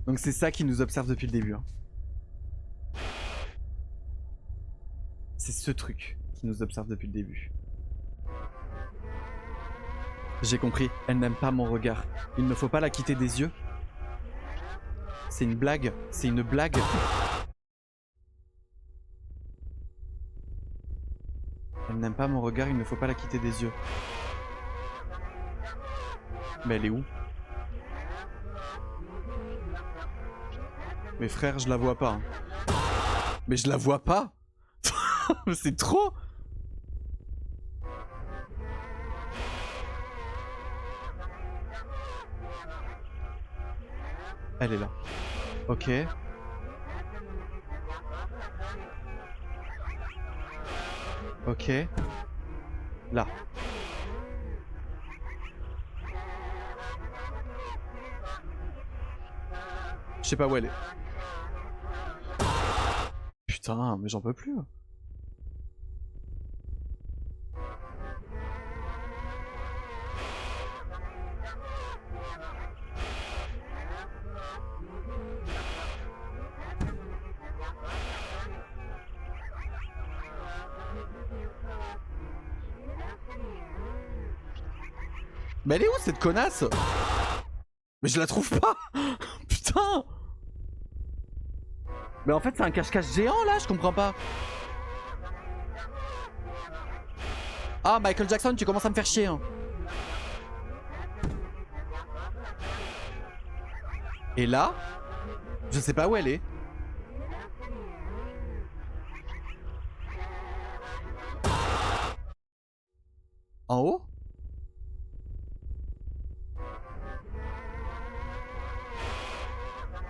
Donc c'est ça qui nous observe depuis le début. Hein. C'est ce truc qui nous observe depuis le début. J'ai compris. Elle n'aime pas mon regard. Il ne faut pas la quitter des yeux. C'est une blague. C'est une blague. Elle n'aime pas mon regard. Il ne faut pas la quitter des yeux. Mais elle est où? Mais frère, je la vois pas. Hein. Mais je la vois pas. C'est trop. Elle est là. Ok. Ok. Là. Je sais pas où elle est. Putain, mais j'en peux plus. Mais elle est où cette connasse? Mais je la trouve pas. Putain. Mais en fait c'est un cache-cache géant là, je comprends pas. Ah Michael Jackson, tu commences à me faire chier hein. Et là, je sais pas où elle est. En haut?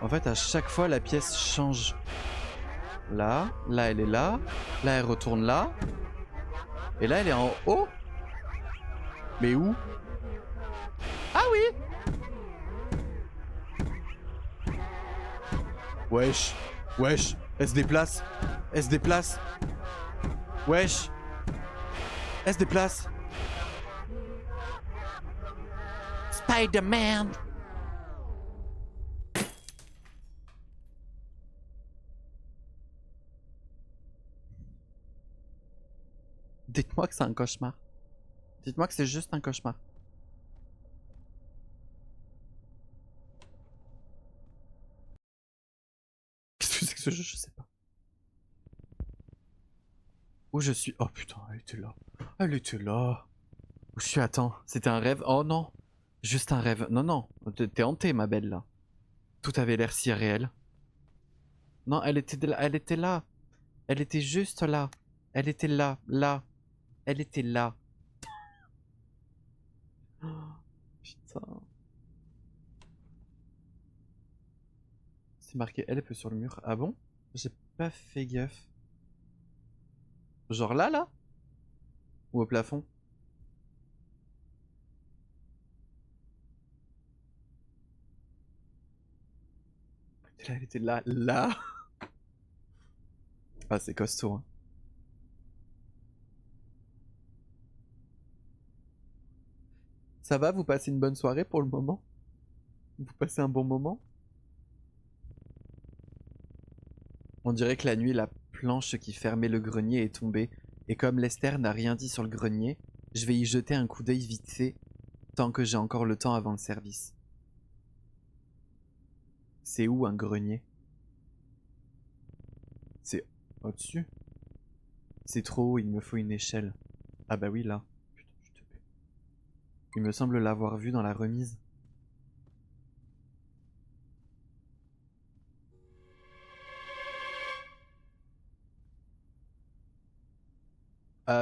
En fait, à chaque fois, la pièce change. Là, là, elle est là. Là, elle retourne là. Et là, elle est en haut. Mais où? Ah oui! Wesh. Wesh. Elle se déplace. Elle se déplace. Wesh. Elle se déplace. Spider-Man. Dites-moi que c'est un cauchemar. Dites-moi que c'est juste un cauchemar. Qu'est-ce que c'est que ce jeu? Je sais pas. Où je suis? Oh putain, elle était là. Elle était là. Où je suis? Attends, c'était un rêve? Oh non. Juste un rêve. Non, non. T'es hantée, ma belle, là. Tout avait l'air si réel. Non, elle était là. Elle était là. Elle était juste là. Elle était là. Là. Elle était là. Oh, putain. C'est marqué elle peut sur le mur. Ah bon? J'ai pas fait gaffe. Genre là, là? Ou au plafond? Elle était là. Là. Ah, c'est costaud, hein. Ça va, vous passez une bonne soirée pour le moment? Vous passez un bon moment? On dirait que la nuit, la planche qui fermait le grenier est tombée, et comme Lester n'a rien dit sur le grenier, je vais y jeter un coup d'œil vite fait, tant que j'ai encore le temps avant le service. C'est où un grenier? C'est au-dessus? C'est trop haut, il me faut une échelle. Ah bah oui, là. Putain, je te paie. Il me semble l'avoir vu dans la remise.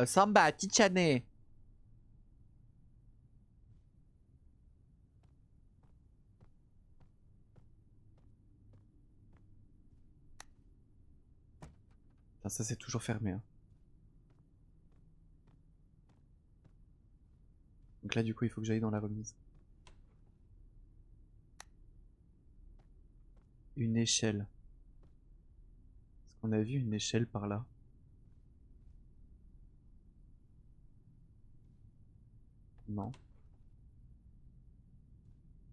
Samba, Tichane. Putain, ça c'est toujours fermé, hein. Donc là, du coup, il faut que j'aille dans la remise. Une échelle. Est-ce qu'on a vu une échelle par là? Non.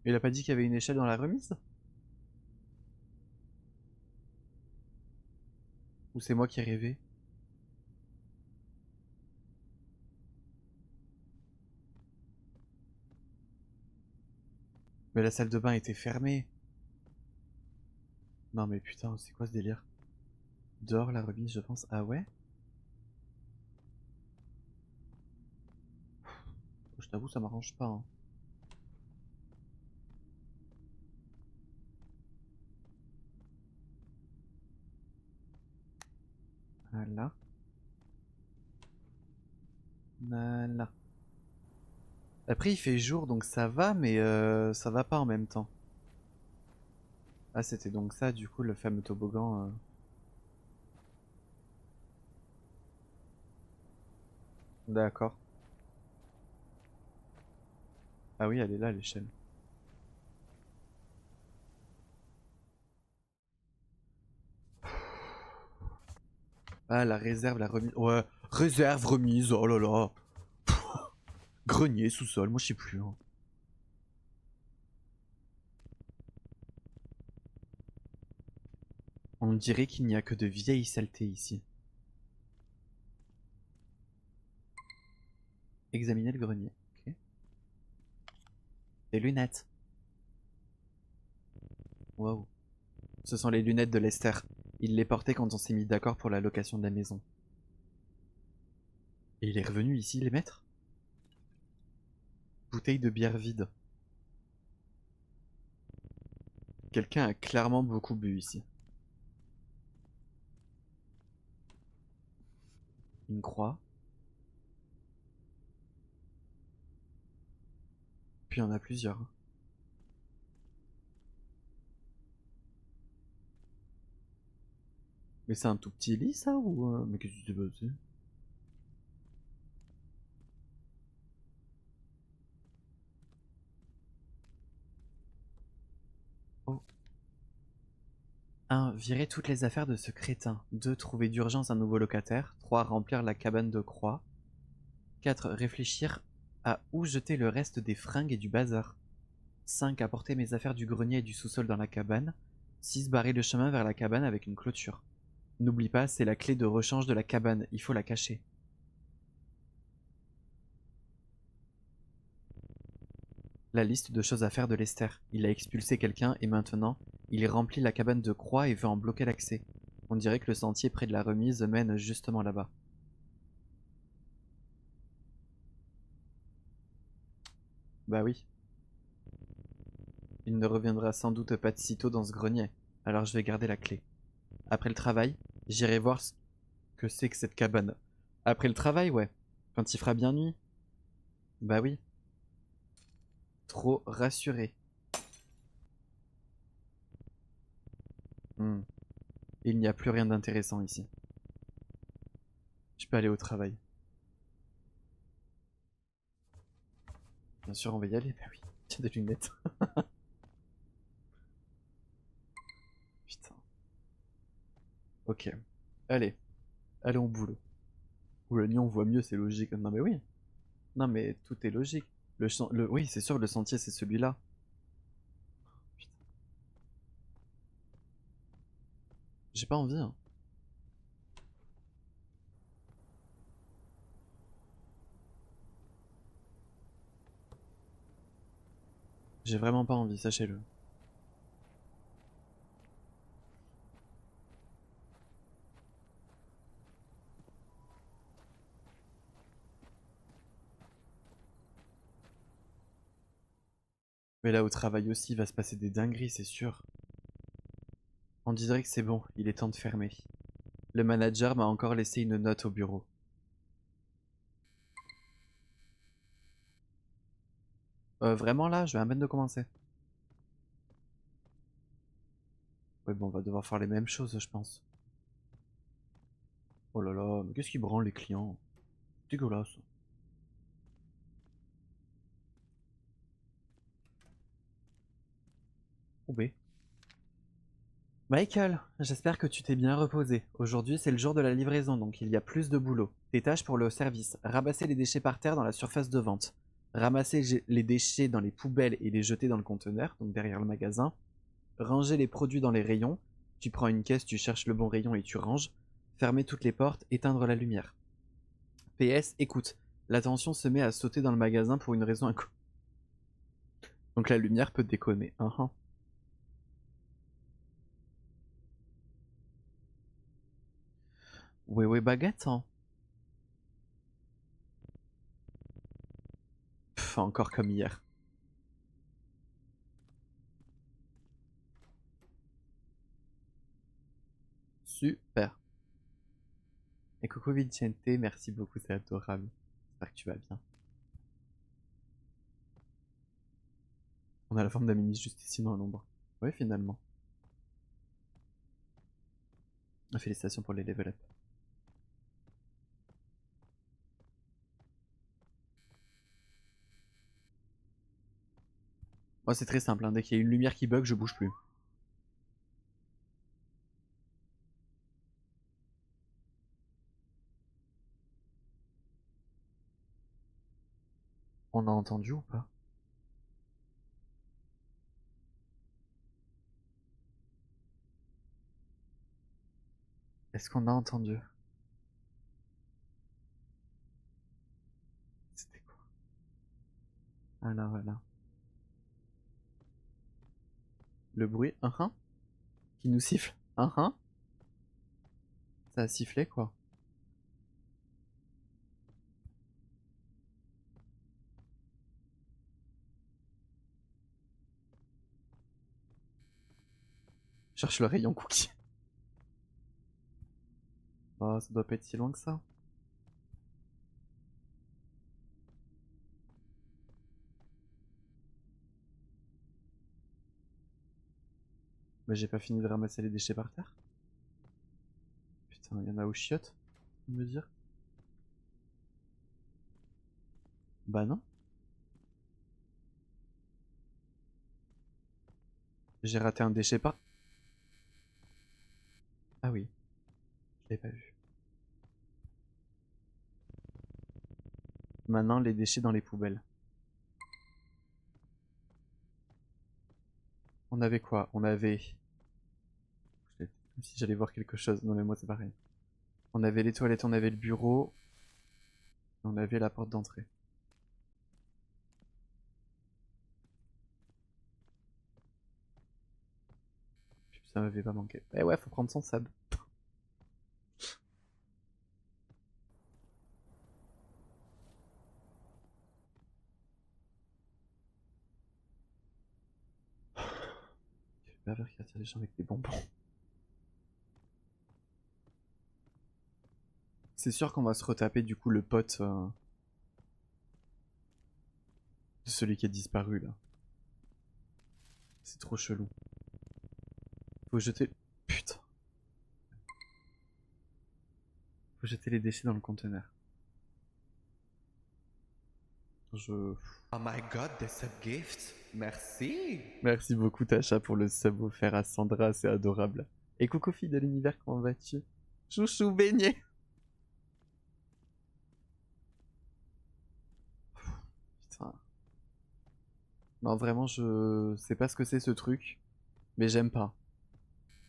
Il a pas dit qu'il y avait une échelle dans la remise? Ou c'est moi qui ai rêvé? Mais la salle de bain était fermée. Non mais putain, c'est quoi ce délire? Dehors la remise, je pense. Ah ouais? Je t'avoue, ça m'arrange pas, hein. Voilà. Voilà. Après, il fait jour, donc ça va, mais ça va pas en même temps. Ah, c'était donc ça, du coup, le fameux toboggan. D'accord. Ah oui, elle est là, l'échelle. Ah, la réserve, la remise. Ouais, réserve, remise, oh là là. Grenier, sous-sol, moi je sais plus, hein. On dirait qu'il n'y a que de vieilles saletés ici. Examiner le grenier. Ok. Des lunettes. Wow. Ce sont les lunettes de Lester. Il les portait quand on s'est mis d'accord pour la location de la maison. Et il est revenu ici les mettre? Bouteille de bière vide. Quelqu'un a clairement beaucoup bu ici. Une croix. Puis il y en a plusieurs. Mais c'est un tout petit lit ça ou... Mais qu'est-ce que c'est passé? Oh. 1. Virer toutes les affaires de ce crétin. 2. Trouver d'urgence un nouveau locataire. 3. Remplir la cabane de croix. 4. Réfléchir à où jeter le reste des fringues et du bazar. 5. Apporter mes affaires du grenier et du sous-sol dans la cabane. 6. Barrer le chemin vers la cabane avec une clôture. N'oublie pas, c'est la clé de rechange de la cabane, il faut la cacher. La liste de choses à faire de Lester. Il a expulsé quelqu'un et maintenant, il remplit la cabane de croix et veut en bloquer l'accès. On dirait que le sentier près de la remise mène justement là-bas. Bah oui. Il ne reviendra sans doute pas de sitôt dans ce grenier, alors je vais garder la clé. Après le travail, j'irai voir ce que c'est que cette cabane. Après le travail, ouais. Quand il fera bien nuit. Bah oui. Trop rassuré. Hmm. Il n'y a plus rien d'intéressant ici. Je peux aller au travail. Bien sûr, on va y aller. Bah oui. Tiens, des lunettes. Putain. Ok. Allez. Allons au boulot. Ou la nuit, on voit mieux, c'est logique. Non, mais oui. Non, mais tout est logique. Oui, c'est sûr, le sentier, c'est celui-là. Putain. J'ai pas envie, hein. J'ai vraiment pas envie, sachez-le. Mais là, au travail aussi, il va se passer des dingueries, c'est sûr. On dirait que c'est bon, il est temps de fermer. Le manager m'a encore laissé une note au bureau. Vraiment là, je vais à peine de commencer. Ouais, bon, on va devoir faire les mêmes choses, je pense. Oh là là, mais qu'est-ce qui branle les clients? Dégueulasse. Oh B. Michael, j'espère que tu t'es bien reposé. Aujourd'hui, c'est le jour de la livraison, donc il y a plus de boulot. Tes tâches pour le service. Ramasser les déchets par terre dans la surface de vente. Ramasser les déchets dans les poubelles et les jeter dans le conteneur, donc derrière le magasin. Ranger les produits dans les rayons. Tu prends une caisse, tu cherches le bon rayon et tu ranges. Fermer toutes les portes, éteindre la lumière. PS, écoute, la tension se met à sauter dans le magasin pour une raison inconnue. Donc la lumière peut déconner. Ouais, ouais, baguette, hein. Pff, encore comme hier. Super. Et coucou Vicente, merci beaucoup, c'est adorable. J'espère que tu vas bien. On a la forme d'Amélie juste ici dans l'ombre. Oui, finalement. Félicitations pour les level up. Moi, c'est très simple, hein. Dès qu'il y a une lumière qui bug, je bouge plus. On a entendu ou pas? Est-ce qu'on a entendu? C'était quoi? Alors voilà. Le bruit, qui nous siffle, Ça a sifflé quoi. Cherche le rayon cookie. Oh, ça doit pas être si loin que ça. Bah j'ai pas fini de ramasser les déchets par terre. Putain, il y en a aux chiottes, me dire. Bah non. J'ai raté un déchet pas. Ah oui, je l'ai pas vu. Maintenant les déchets dans les poubelles. On avait quoi? On avait... Comme si j'allais voir quelque chose. Non mais moi c'est pareil. On avait les toilettes, on avait le bureau. On avait la porte d'entrée. Ça m'avait pas manqué. Eh ouais, faut prendre son sable. Je vais pas faire qui attire les gens avec des bonbons. C'est sûr qu'on va se retaper du coup le pote de celui qui a disparu là. C'est trop chelou. Faut jeter... Putain. Faut jeter les déchets dans le conteneur. Oh my god, des sub-gifts. Merci. Merci beaucoup Tasha pour le sub offert à Sandra, c'est adorable. Et coucou fille de l'univers, comment vas-tu? Chouchou beignet. Putain. Non vraiment je sais pas ce que c'est ce truc, mais j'aime pas.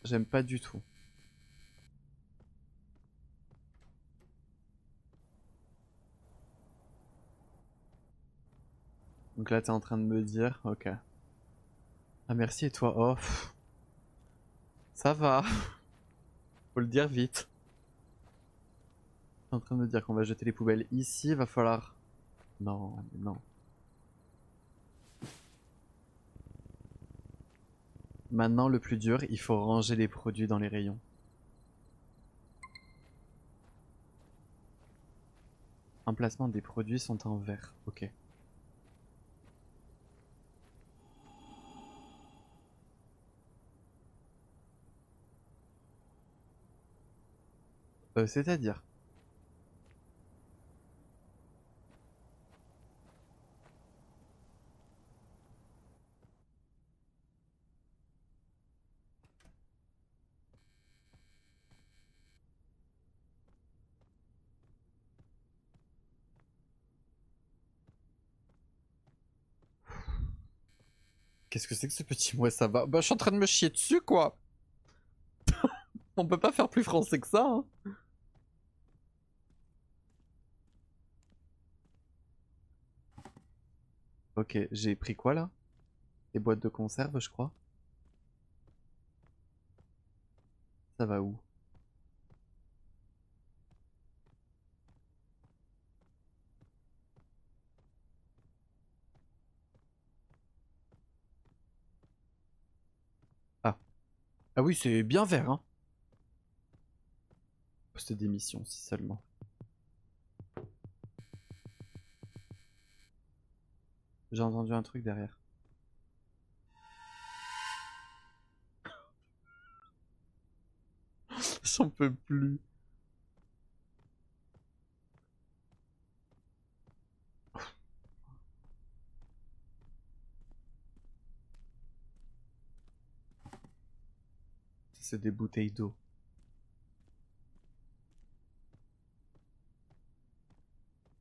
J'aime pas du tout. Donc là t'es en train de me dire, ok. Ah merci et toi? Oh, ça va. Faut le dire vite. T'es en train de me dire qu'on va jeter les poubelles ici, va falloir... Non, mais non. Maintenant le plus dur, il faut ranger les produits dans les rayons. Emplacement des produits sont en vert, ok. C'est-à-dire? Qu'est-ce que c'est que ce petit mouet, ça va? Bah je suis en train de me chier dessus quoi. On peut pas faire plus français que ça hein. Ok, j'ai pris quoi là? Des boîtes de conserve je crois. Ça va où? Ah. Ah oui c'est bien vert hein. Poste d'émission si seulement. J'ai entendu un truc derrière. J'en peux plus. C'est des bouteilles d'eau.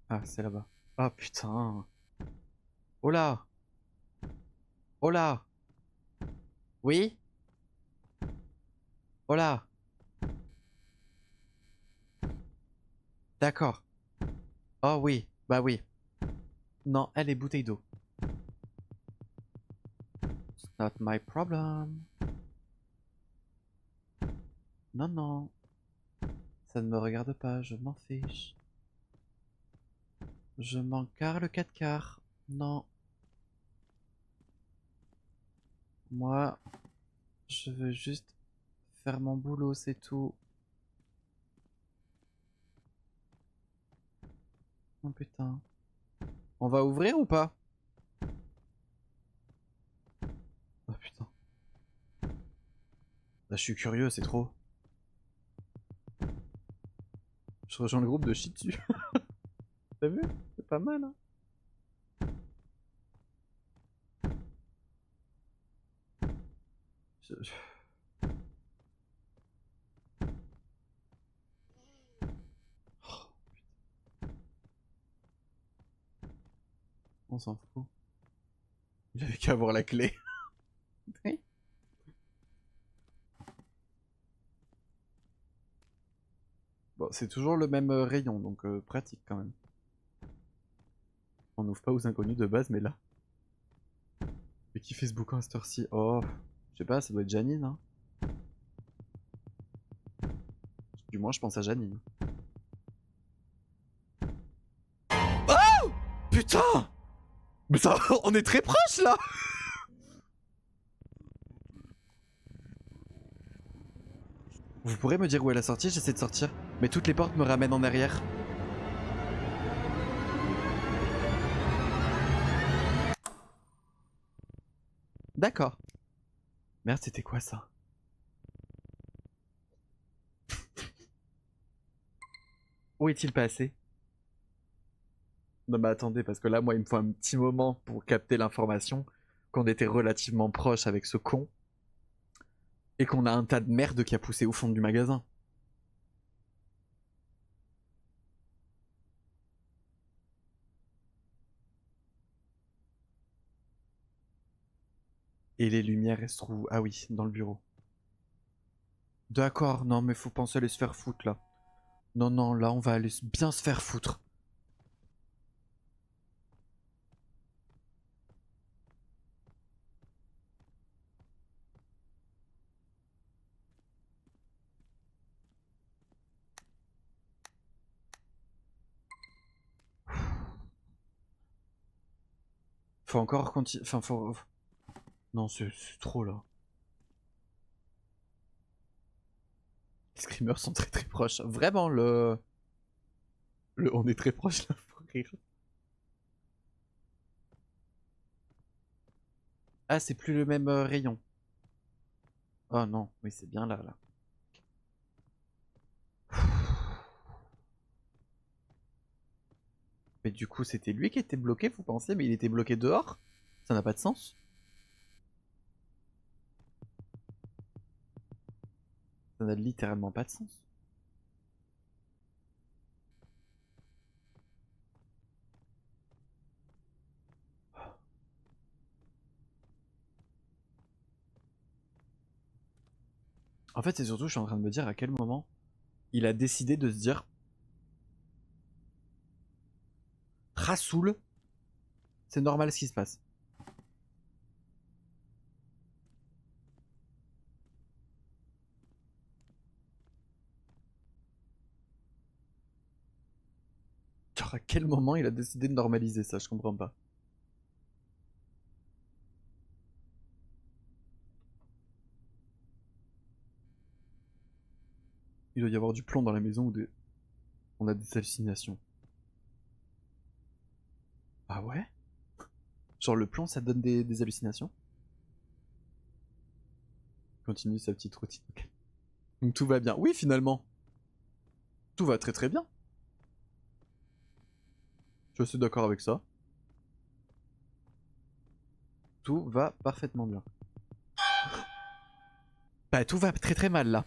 Ah, c'est là-bas. Ah putain. Oh là. Oh là. Oui? Oh là. D'accord. Oh oui. Bah oui. Non, elle est bouteille d'eau. Not my problem. Non, non. Ça ne me regarde pas, je m'en fiche. Je m'en carre le 4 quarts. Non. Moi, je veux juste faire mon boulot, c'est tout. Oh putain. On va ouvrir ou pas? Oh putain. Là, je suis curieux, c'est trop. Je rejoins le groupe de Shih Tzu. T'as vu? C'est pas mal, hein? Je- Oh, on s'en fout. Il avait qu'à avoir la clé. Bon, c'est toujours le même rayon, donc pratique quand même. On n'ouvre pas aux inconnus de base, mais là. Mais qui fait ce bouquin à cette heure-ci? Oh, je sais pas, ça doit être Janine, hein. Du moins, je pense à Janine. Oh putain! Mais ça, on est très proche là! Vous pourrez me dire où est la sortie? J'essaie de sortir. Mais toutes les portes me ramènent en arrière. D'accord. Merde, c'était quoi ça? Où est-il passé? Non mais attendez, parce que là, moi, il me faut un petit moment pour capter l'information qu'on était relativement proche avec ce con et qu'on a un tas de merde qui a poussé au fond du magasin. Et les lumières, elles se trouvent... Ah oui, dans le bureau. D'accord, non mais faut penser à aller se faire foutre là. Non, non, là on va aller bien se faire foutre. Faut encore continuer... Enfin, faut... Non, c'est trop là. Les screamers sont très très proches. Vraiment, on est très proche là, faut rire. Ah, c'est plus le même rayon. Oh non, oui, c'est bien là, là. Mais du coup, c'était lui qui était bloqué, vous pensez? Mais il était bloqué dehors? Ça n'a pas de sens. Ça n'a littéralement pas de sens. En fait, c'est surtout, je suis en train de me dire à quel moment il a décidé de se dire Rassoul, c'est normal ce qui se passe. Genre, à quel moment il a décidé de normaliser ça? Je comprends pas. Il doit y avoir du plomb dans la maison ou on a des hallucinations. Ah ouais? Genre, le plomb, ça donne des hallucinations? Continue sa petite routine. Ok. Donc tout va bien. Oui, finalement. Tout va très très bien. Je suis d'accord avec ça. Tout va parfaitement bien. Bah, tout va très très mal là.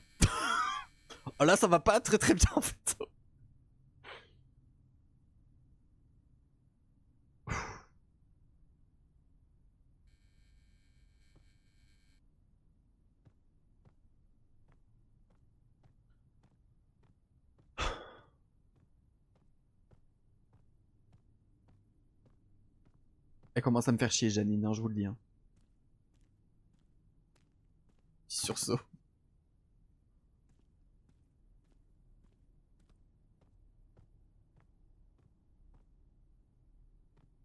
Oh là, ça va pas très très bien en fait. Elle commence à me faire chier, Janine, hein, je vous le dis. Hein. sursaut.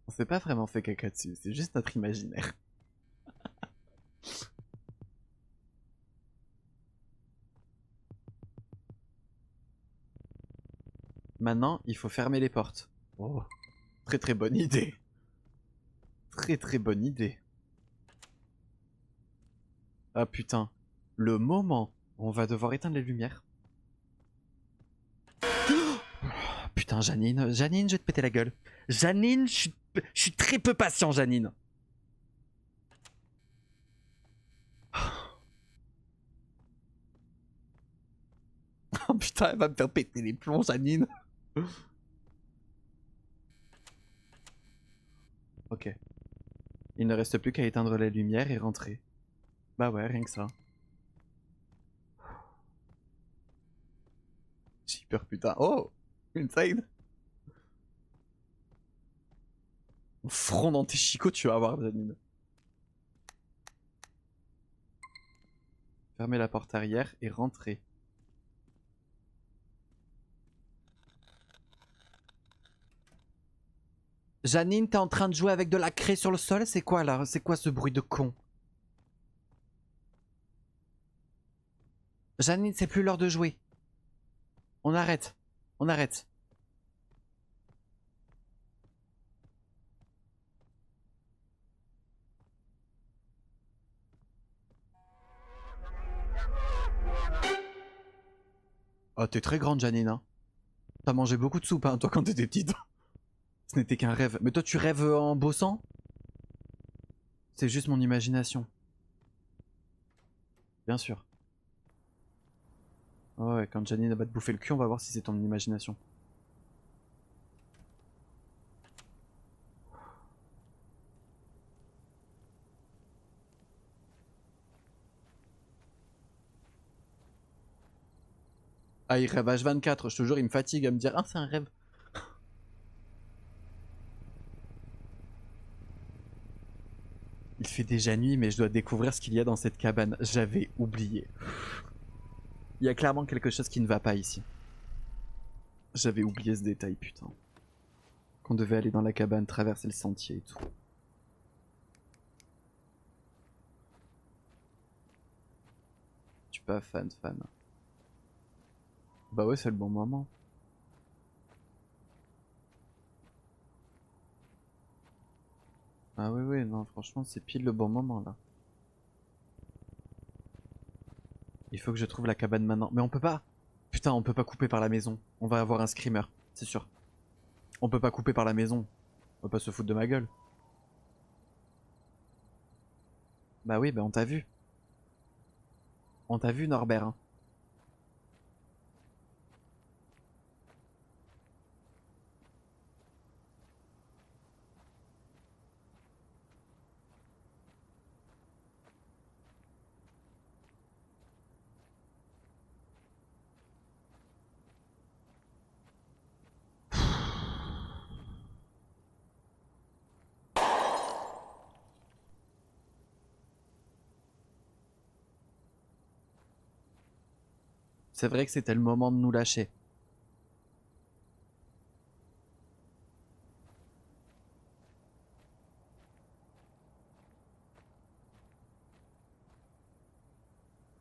On s'est pas vraiment fait caca dessus, c'est juste notre imaginaire. Maintenant, il faut fermer les portes. Oh, très très bonne idée. Très très bonne idée. Ah putain, le moment où on va devoir éteindre les lumières. Putain, Janine, Janine, je vais te péter la gueule. Janine, je suis très peu patient, Janine. Oh putain, elle va me faire péter les plombs, Janine. Ok. Il ne reste plus qu'à éteindre les lumières et rentrer. Bah ouais, rien que ça. J'ai peur, putain. Oh, inside. Front dans tes chicots, tu vas voir, Janine. Fermez la porte arrière et rentrez. Janine, t'es en train de jouer avec de la craie sur le sol? C'est quoi là? C'est quoi ce bruit de con? Janine, c'est plus l'heure de jouer. On arrête. On arrête. Oh, t'es très grande, Janine, hein. T'as mangé beaucoup de soupe, hein, toi, quand t'étais petite. Ce n'était qu'un rêve. Mais toi, tu rêves en bossant? C'est juste mon imagination. Bien sûr. Ouais, quand Janine va te bouffer le cul, on va voir si c'est ton imagination. Ah, il rêve H24, je te jure, il me fatigue à me dire « Ah, c'est un rêve !» Il fait déjà nuit, mais je dois découvrir ce qu'il y a dans cette cabane. J'avais oublié. Il y a clairement quelque chose qui ne va pas ici. J'avais oublié ce détail, putain. Qu'on devait aller dans la cabane, traverser le sentier et tout. Je suis pas fan. Bah ouais, c'est le bon moment. Ah oui, non, franchement, c'est pile le bon moment, là. Il faut que je trouve la cabane maintenant. Mais on peut pas. Putain, on peut pas couper par la maison. On va avoir un screamer, c'est sûr. On peut pas couper par la maison. On va pas se foutre de ma gueule. Bah oui, bah on t'a vu. On t'a vu, Norbert, hein. C'est vrai que c'était le moment de nous lâcher.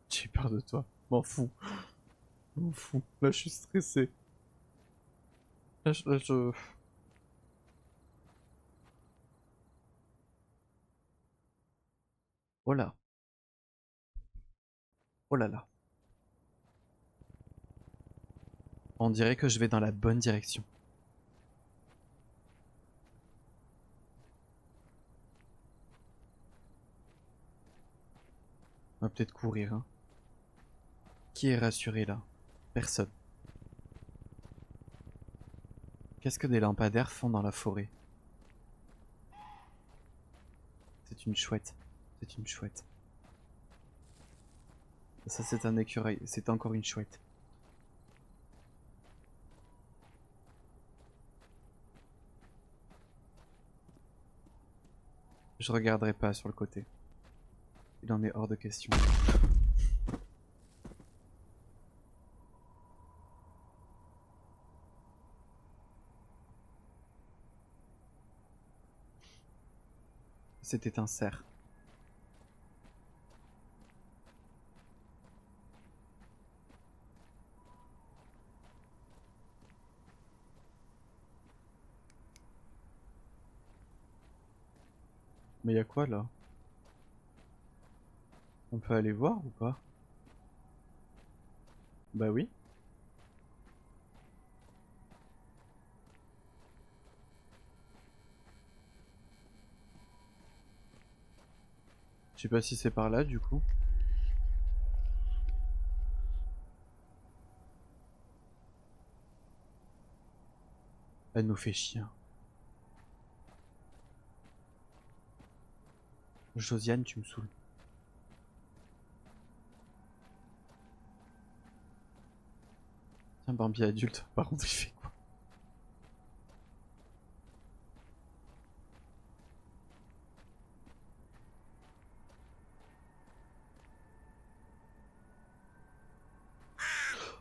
J'ai peur de toi. M'en fous. M'en fous. Là, je suis stressé. Là, je... Oh là. Oh là là. On dirait que je vais dans la bonne direction. On va peut-être courir, hein. Qui est rassuré là? Personne. Qu'est-ce que des lampadaires font dans la forêt? C'est une chouette. C'est une chouette. Ça, c'est un écureuil. C'est encore une chouette. Je regarderai pas sur le côté. Il en est hors de question. C'était un cerf. Mais y a quoi là? On peut aller voir ou pas? Bah oui. Je sais pas si c'est par là du coup. Elle nous fait chier. Josiane, tu me saoules. Tiens, Bambi adulte, par contre, il fait quoi?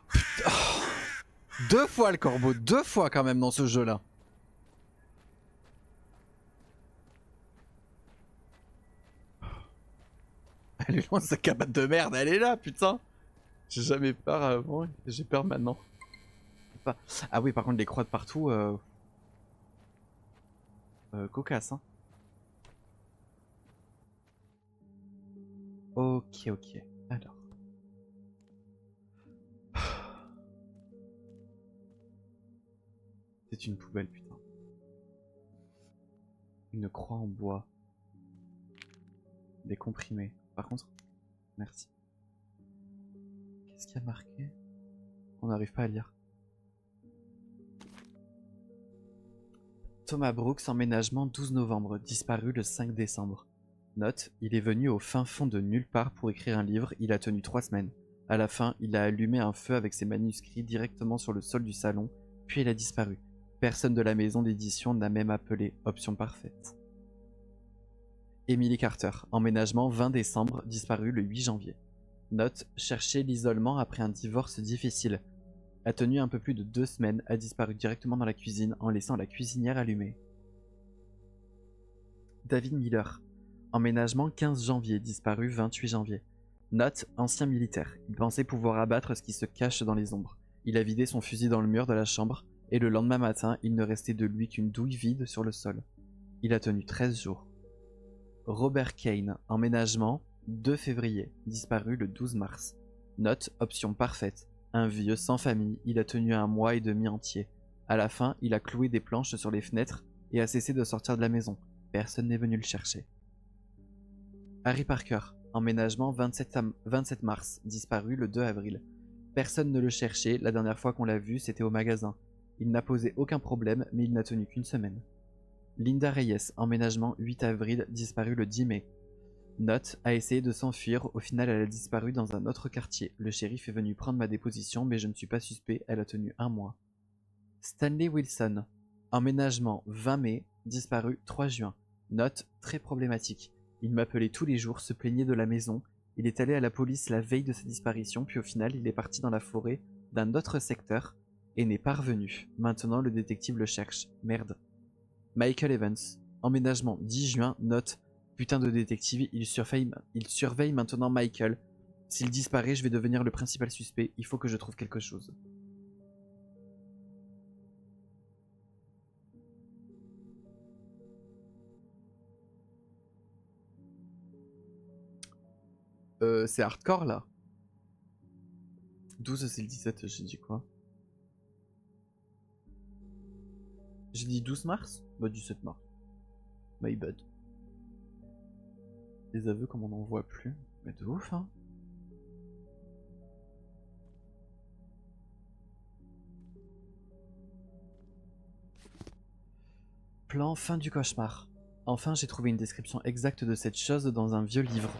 Putain. Deux fois le corbeau, deux fois quand même dans ce jeu-là. Elle est loin de sa cabane de merde, elle est là, putain. J'ai jamais peur avant, j'ai peur maintenant. Ah oui, par contre, les croix de partout, cocasse, hein. Ok, ok. Alors. C'est une poubelle, putain. Une croix en bois. Des comprimés. Par contre, merci. Qu'est-ce qu'il y a marqué? On n'arrive pas à lire. Thomas Brooks, emménagement 12 novembre, disparu le 5 décembre. Note, il est venu au fin fond de nulle part pour écrire un livre, il a tenu 3 semaines. À la fin, il a allumé un feu avec ses manuscrits directement sur le sol du salon, puis il a disparu. Personne de la maison d'édition n'a même appelé, option parfaite. Emily Carter, emménagement 20 décembre, disparu le 8 janvier. Note, chercher l'isolement après un divorce difficile. A tenu un peu plus de 2 semaines, a disparu directement dans la cuisine en laissant la cuisinière allumée. David Miller, emménagement 15 janvier, disparu 28 janvier. Note, ancien militaire, il pensait pouvoir abattre ce qui se cache dans les ombres. Il a vidé son fusil dans le mur de la chambre, et le lendemain matin, il ne restait de lui qu'une douille vide sur le sol. Il a tenu 13 jours. Robert Kane, emménagement 2 février, disparu le 12 mars. Note, option parfaite. Un vieux sans famille, il a tenu 1 mois et demi entier. À la fin, il a cloué des planches sur les fenêtres et a cessé de sortir de la maison. Personne n'est venu le chercher. Harry Parker, emménagement 27 mars, disparu le 2 avril. Personne ne le cherchait, la dernière fois qu'on l'a vu, c'était au magasin. Il n'a posé aucun problème, mais il n'a tenu qu'1 semaine. Linda Reyes, emménagement 8 avril, disparu le 10 mai. Note, a essayé de s'enfuir, au final elle a disparu dans un autre quartier. Le shérif est venu prendre ma déposition, mais je ne suis pas suspect, elle a tenu 1 mois. Stanley Wilson, emménagement 20 mai, disparu 3 juin. Note, très problématique. Il m'appelait tous les jours, se plaignait de la maison. Il est allé à la police la veille de sa disparition, puis au final il est parti dans la forêt d'un autre secteur et n'est pas revenu. Maintenant le détective le cherche. Merde. Michael Evans, emménagement 10 juin, note, putain de détective, il surveille maintenant Michael. S'il disparaît, je vais devenir le principal suspect, il faut que je trouve quelque chose. C'est hardcore là. 12 c'est le 17, j'ai dit quoi? J'ai dit 12 mars? Bah 17 mars. My bad. Les aveux comme on n'en voit plus. Mais de ouf hein. Plan fin du cauchemar. Enfin j'ai trouvé une description exacte de cette chose dans un vieux livre.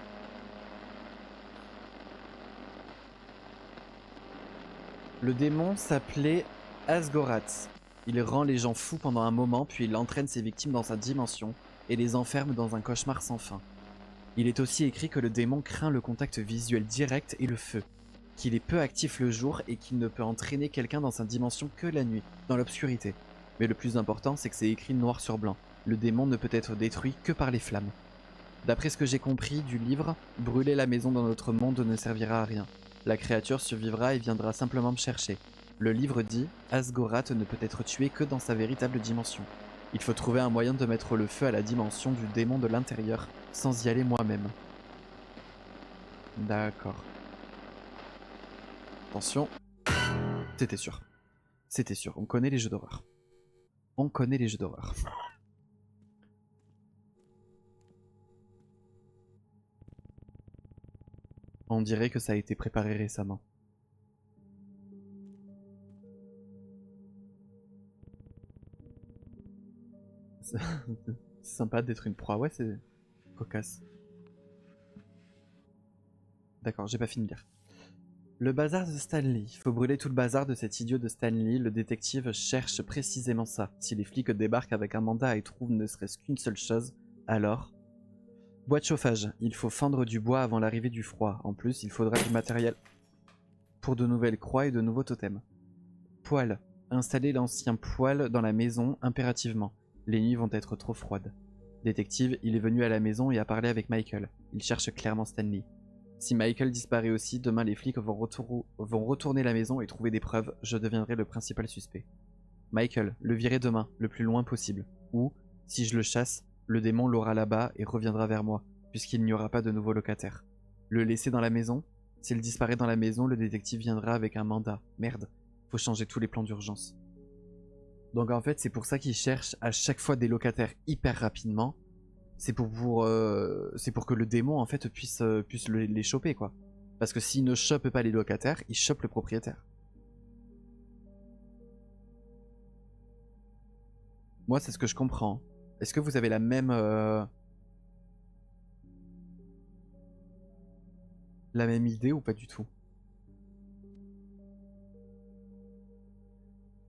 Le démon s'appelait Asgorath. Il rend les gens fous pendant un moment, puis il entraîne ses victimes dans sa dimension et les enferme dans un cauchemar sans fin. Il est aussi écrit que le démon craint le contact visuel direct et le feu, qu'il est peu actif le jour et qu'il ne peut entraîner quelqu'un dans sa dimension que la nuit, dans l'obscurité. Mais le plus important, c'est que c'est écrit noir sur blanc. Le démon ne peut être détruit que par les flammes. D'après ce que j'ai compris du livre, brûler la maison dans notre monde ne servira à rien. La créature survivra et viendra simplement me chercher. Le livre dit « Asgorath ne peut être tué que dans sa véritable dimension. Il faut trouver un moyen de mettre le feu à la dimension du démon de l'intérieur, sans y aller moi-même. » D'accord. Attention. C'était sûr. C'était sûr. On connaît les jeux d'horreur. On connaît les jeux d'horreur. On dirait que ça a été préparé récemment. C'est sympa d'être une proie. Ouais, c'est cocasse. D'accord, j'ai pas fini de lire. Le bazar de Stanley. Il faut brûler tout le bazar de cet idiot de Stanley. Le détective cherche précisément ça. Si les flics débarquent avec un mandat et trouvent ne serait-ce qu'une seule chose, alors... Bois de chauffage. Il faut fendre du bois avant l'arrivée du froid. En plus, il faudra du matériel pour de nouvelles croix et de nouveaux totems. Poêle. Installer l'ancien poêle dans la maison impérativement. Les nuits vont être trop froides. Détective, il est venu à la maison et a parlé avec Michael. Il cherche clairement Stanley. Si Michael disparaît aussi, demain les flics vont retourner la maison et trouver des preuves. Je deviendrai le principal suspect. Michael, le virer demain, le plus loin possible. Ou, si je le chasse, le démon l'aura là-bas et reviendra vers moi, puisqu'il n'y aura pas de nouveaux locataires. Le laisser dans la maison? S'il disparaît dans la maison, le détective viendra avec un mandat. Merde, faut changer tous les plans d'urgence. Donc en fait, c'est pour ça qu'il cherche à chaque fois des locataires hyper rapidement. C'est pour que le démon en fait puisse les choper quoi. Parce que s'il ne chope pas les locataires, il chope le propriétaire. Moi, c'est ce que je comprends. Est-ce que vous avez la même idée ou pas du tout?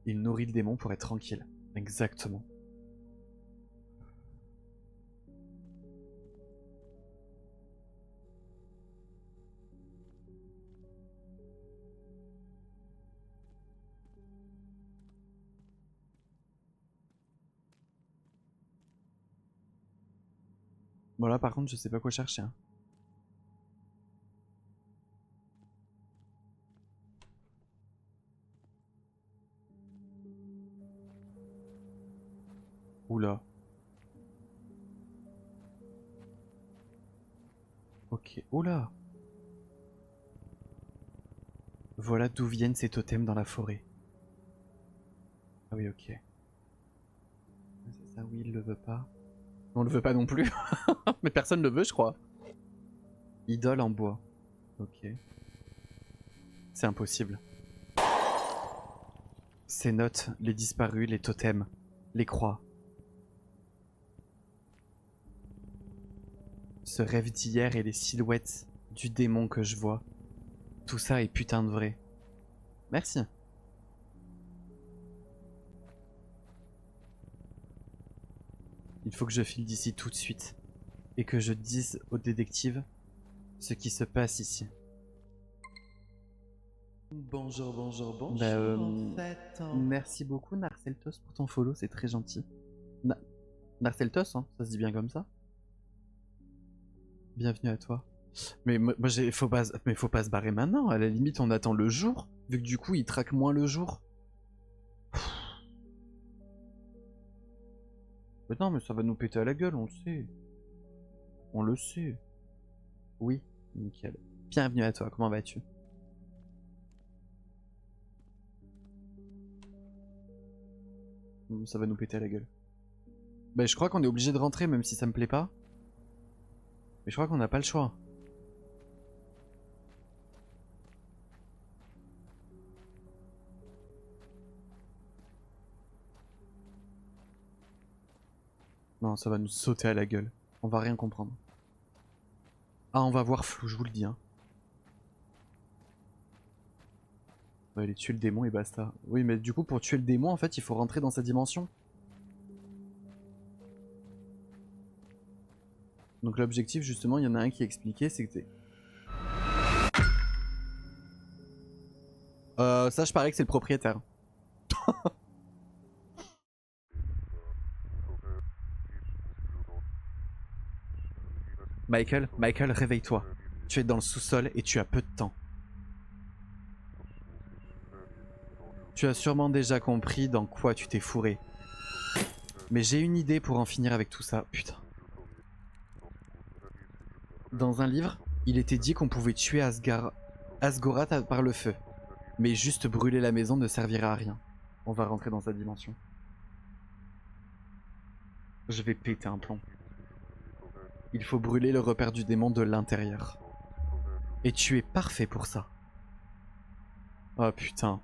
Il nourrit le démon pour être tranquille. Exactement. Bon là par contre je sais pas quoi chercher. Hein. Oula. Ok, oula. Voilà d'où viennent ces totems dans la forêt. Ah oui, ok. C'est ça, oui, il le veut pas. On le veut pas non plus. Mais personne le veut, je crois. Idole en bois. Ok. C'est impossible. Ces notes, les disparus, les totems, les croix. Ce rêve d'hier et les silhouettes du démon que je vois. Tout ça est putain de vrai. Merci. Il faut que je file d'ici tout de suite. Et que je dise au détective ce qui se passe ici. Bonjour, bonjour, bonjour. Bah, en fait, merci beaucoup Narceltos pour ton follow, c'est très gentil. Narceltos, hein, ça se dit bien comme ça. Bienvenue à toi. Mais moi, faut pas se barrer maintenant. À la limite, on attend le jour, vu que du coup, il traque moins le jour. Mais non, mais ça va nous péter à la gueule, on le sait. On le sait. Oui, nickel. Bienvenue à toi, comment vas-tu? Ça va nous péter à la gueule. Bah, je crois qu'on est obligé de rentrer, même si ça me plaît pas. Mais je crois qu'on n'a pas le choix. Non, ça va nous sauter à la gueule. On va rien comprendre. Ah, on va voir flou, je vous le dis. Hein. On va aller tuer le démon et basta. Oui, mais du coup, pour tuer le démon, en fait, il faut rentrer dans sa dimension. Donc l'objectif, justement, il y en a un qui expliquait, c'est que ça, je parie que c'est le propriétaire. Michael, Michael, réveille-toi. Tu es dans le sous-sol et tu as peu de temps. Tu as sûrement déjà compris dans quoi tu t'es fourré. Mais j'ai une idée pour en finir avec tout ça. Putain. Dans un livre, il était dit qu'on pouvait tuer Asgoroth par le feu. Mais juste brûler la maison ne servira à rien. On va rentrer dans sa dimension. Je vais péter un plomb. Il faut brûler le repère du démon de l'intérieur. Et tu es parfait pour ça. Oh putain.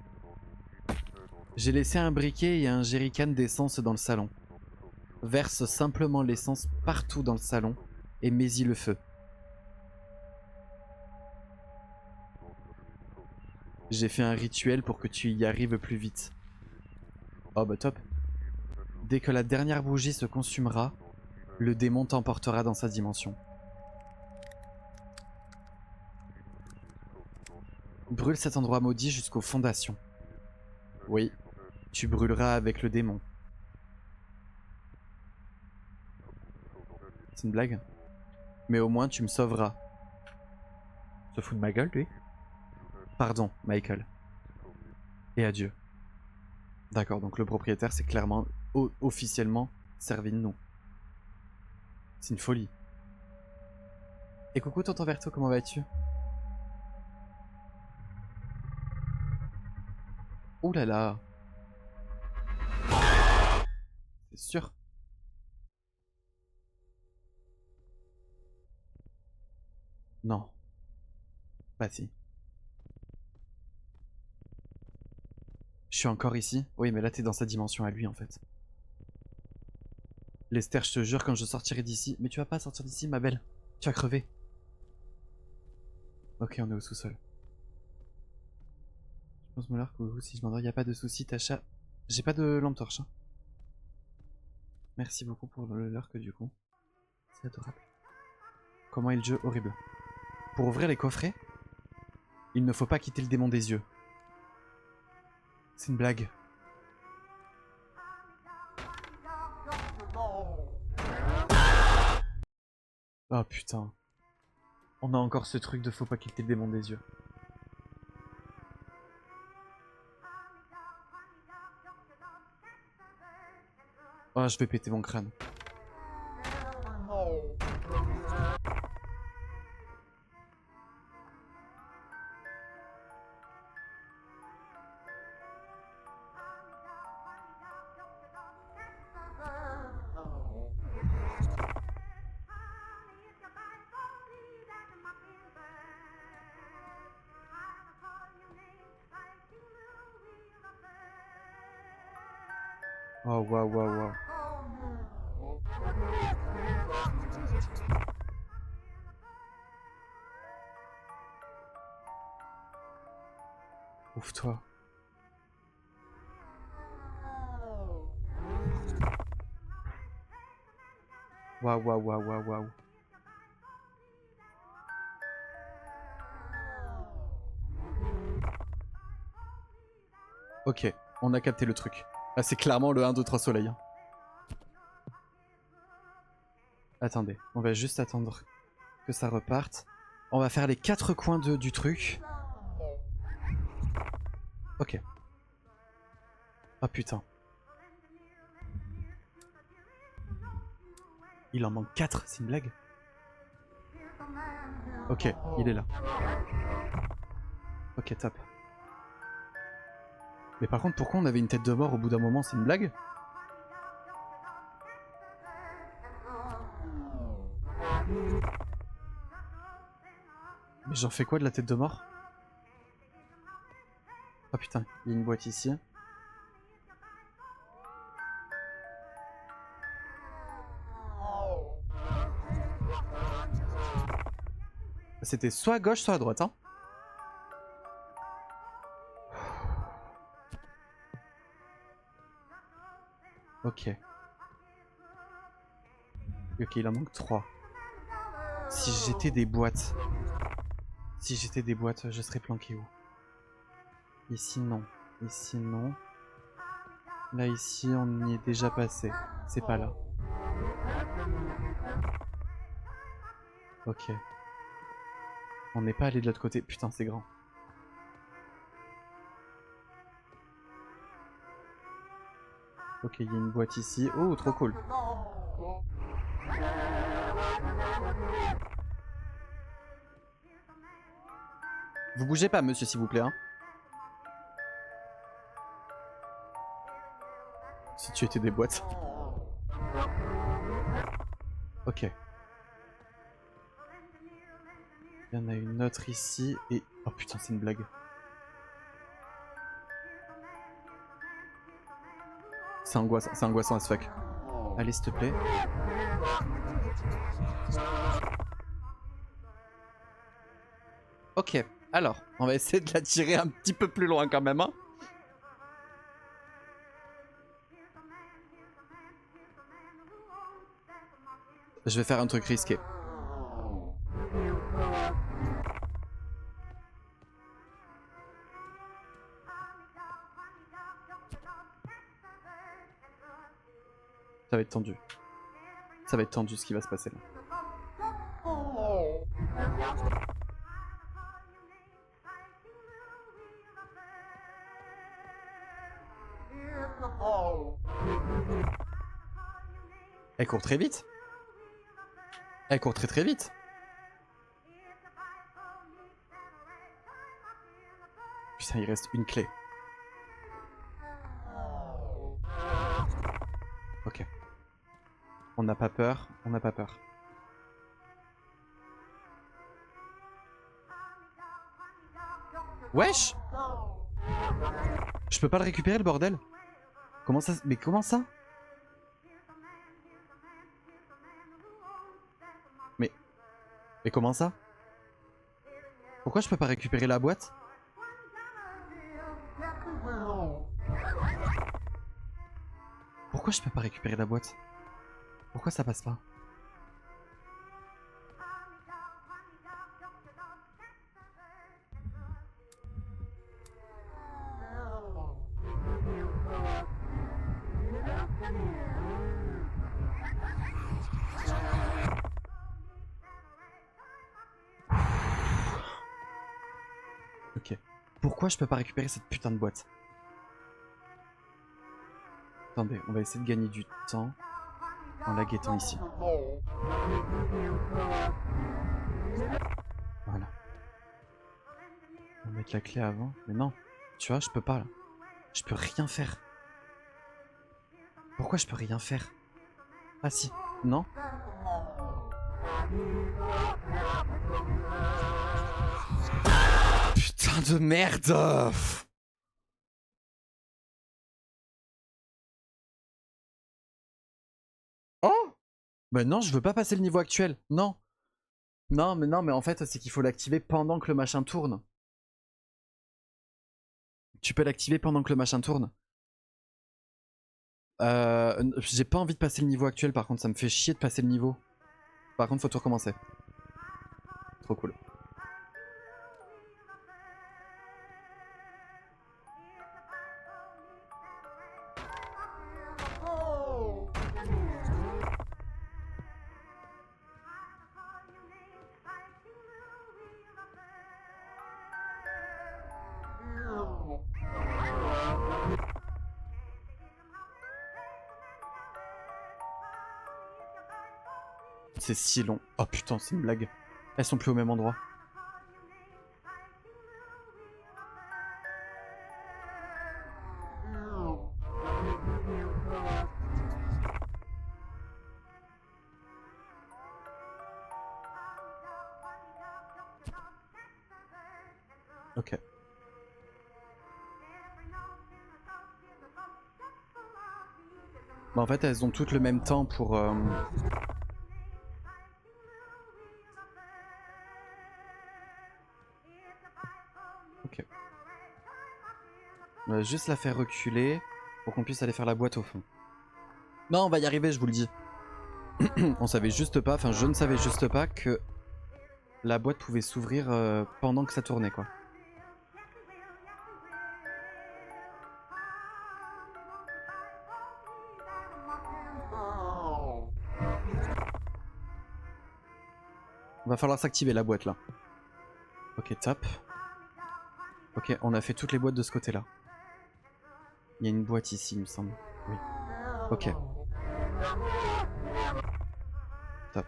J'ai laissé un briquet et un jerrycan d'essence dans le salon. Verse simplement l'essence partout dans le salon et mets-y le feu. J'ai fait un rituel pour que tu y arrives plus vite. Oh bah top. Dès que la dernière bougie se consumera, le démon t'emportera dans sa dimension. Brûle cet endroit maudit jusqu'aux fondations. Oui, tu brûleras avec le démon. C'est une blague? Mais au moins tu me sauveras. Se fout de ma gueule, lui? Pardon, Michael. Et adieu. D'accord, donc le propriétaire c'est clairement, officiellement, servi de nous. C'est une folie. Et coucou tonton Verto, comment vas-tu? Ouh là là. C'est sûr. Non. Bah si. Je suis encore ici? Oui, mais là t'es dans sa dimension à lui en fait. Lester, je te jure, quand je sortirai d'ici... Mais tu vas pas sortir d'ici, ma belle. Tu vas crever. Ok, on est au sous-sol. Je pense Mollard que si je m'endors, il n'y a pas de souci, Tacha. J'ai pas de lampe torche. Hein. Merci beaucoup pour le lurk du coup. C'est adorable. Comment est le jeu? Horrible. Pour ouvrir les coffrets, il ne faut pas quitter le démon des yeux. C'est une blague. Oh putain. On a encore ce truc de faut pas quitter le démon des yeux. Oh, je vais péter mon crâne. Oh waouh waouh waouh. Ouf-toi. Waouh waouh waouh waouh waouh. Ok, on a capté le truc. Ah, c'est clairement le 1, 2, 3 soleil. Hein. Attendez, on va juste attendre que ça reparte. On va faire les 4 coins du truc. Ok. Ah putain. Il en manque 4, c'est une blague? Ok, il est là. Ok, top. Mais par contre, pourquoi on avait une tête de mort au bout d'un moment? C'est une blague? Mais j'en fais quoi de la tête de mort? Oh putain, il y a une boîte ici. C'était soit à gauche, soit à droite, hein. Ok. Ok, il en manque 3. Si j'étais des boîtes... Si j'étais des boîtes, je serais planqué où? Ici, non. Ici, non. Là, ici, on y est déjà passé. C'est pas là. Ok. On n'est pas allé de l'autre côté. Putain, c'est grand. Ok, il y a une boîte ici. Oh, trop cool. Vous bougez pas, monsieur, s'il vous plaît. Hein. Si tu étais des boîtes. Ok. Il y en a une autre ici et... Oh putain, c'est une blague. C'est angoissant as fuck. Allez, s'il te plaît. Ok, alors, on va essayer de la tirer un petit peu plus loin quand même. Hein. Je vais faire un truc risqué. Ça va être tendu. Ça va être tendu ce qui va se passer là. Elle court très vite. Elle court très très vite. Putain, il reste une clé. Ok. On n'a pas peur, on n'a pas peur. Wesh! Je peux pas le récupérer le bordel? Comment ça? Mais comment ça? Mais comment ça? Pourquoi je peux pas récupérer la boîte? Pourquoi je peux pas récupérer la boîte? Pourquoi ça passe pas? Ok. Pourquoi je peux pas récupérer cette putain de boîte? Attendez, on va essayer de gagner du temps en la guettant ici. Voilà. On va mettre la clé avant. Mais non, tu vois, je peux pas là. Je peux rien faire. Pourquoi je peux rien faire? Ah si, non? Putain de merde! Oh! Bah non, je veux pas passer le niveau actuel. Non. Non, mais en fait, c'est qu'il faut l'activer pendant que le machin tourne. Tu peux l'activer pendant que le machin tourne. J'ai pas envie de passer le niveau actuel, par contre, ça me fait chier de passer le niveau. Par contre, faut tout recommencer. Trop cool. C'est si long. Oh putain, c'est une blague. Elles sont plus au même endroit. Ok. Bah en fait, elles ont toutes le même temps pour... Ok. On va juste la faire reculer pour qu'on puisse aller faire la boîte au fond. Non, on va y arriver, je vous le dis. On savait juste pas, enfin je ne savais juste pas que la boîte pouvait s'ouvrir pendant que ça tournait quoi. Va falloir s'activer la boîte là. Ok, top. Ok, on a fait toutes les boîtes de ce côté-là. Il y a une boîte ici, il me semble. Oui. Ok. Top.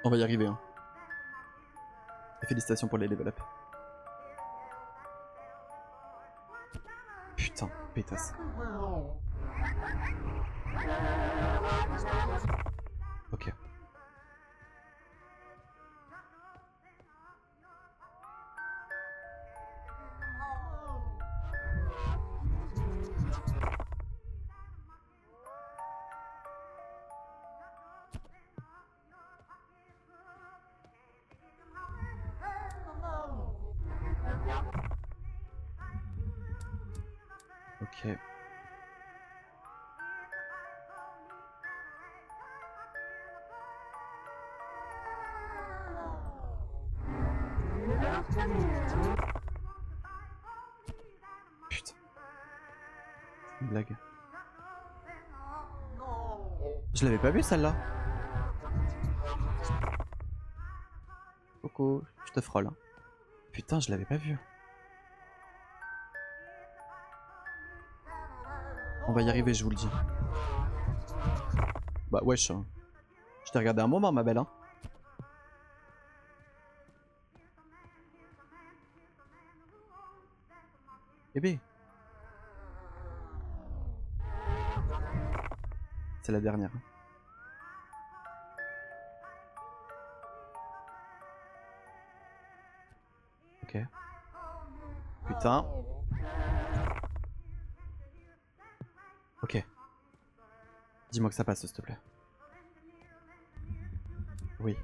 On va y arriver, hein. Et félicitations pour les level up. Putain, pétasse. Ok. Ok. Putain. C'est une blague. Je l'avais pas vu celle-là. Coco, je te frôle. Hein. Putain, je l'avais pas vu. On va y arriver, je vous le dis. Bah wesh. Hein. Je t'ai regardé un moment, ma belle. Hein. Bébé. C'est la dernière. Ok. Putain. Ok. Dis-moi que ça passe, s'il te plaît. Oui.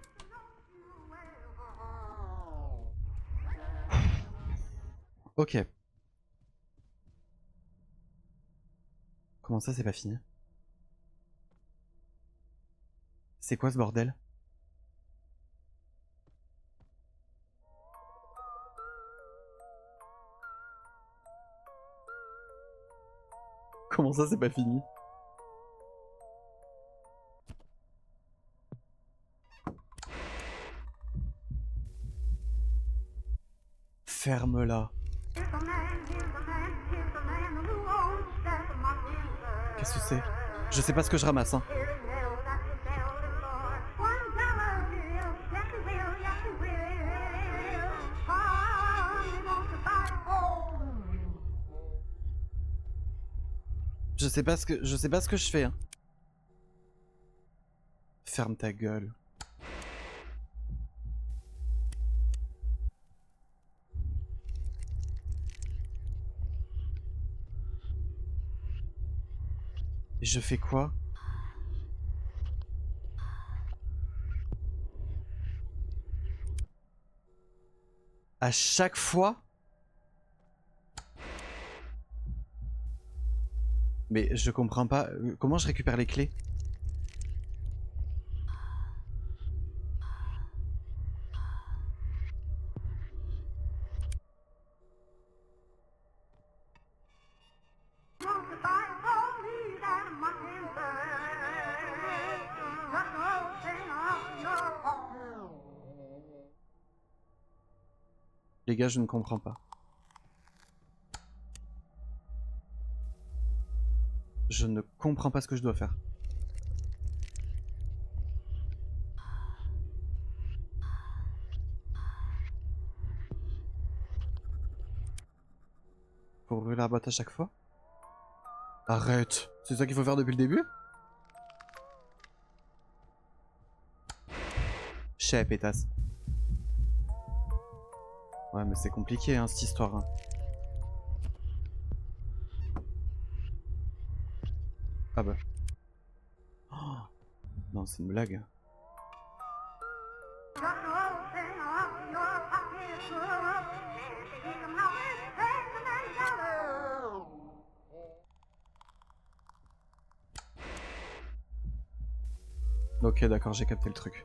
Ok. Comment ça, c'est pas fini? C'est quoi ce bordel? Comment ça, c'est pas fini? Ferme-la. Qu'est-ce que c'est? Je sais pas ce que je ramasse, hein. Je sais pas ce que je fais, hein. Ferme ta gueule. Et je fais quoi? À chaque fois? Mais je comprends pas. Comment je récupère les clés? Les gars, je ne comprends pas. Je ne comprends pas ce que je dois faire. Pour ouvrir la boîte à chaque fois? Arrête! C'est ça qu'il faut faire depuis le début? Chais, pétasse. Ouais, mais c'est compliqué, hein, cette histoire. Hein. Ah bah. Oh, non, c'est une blague. Ok, d'accord, j'ai capté le truc.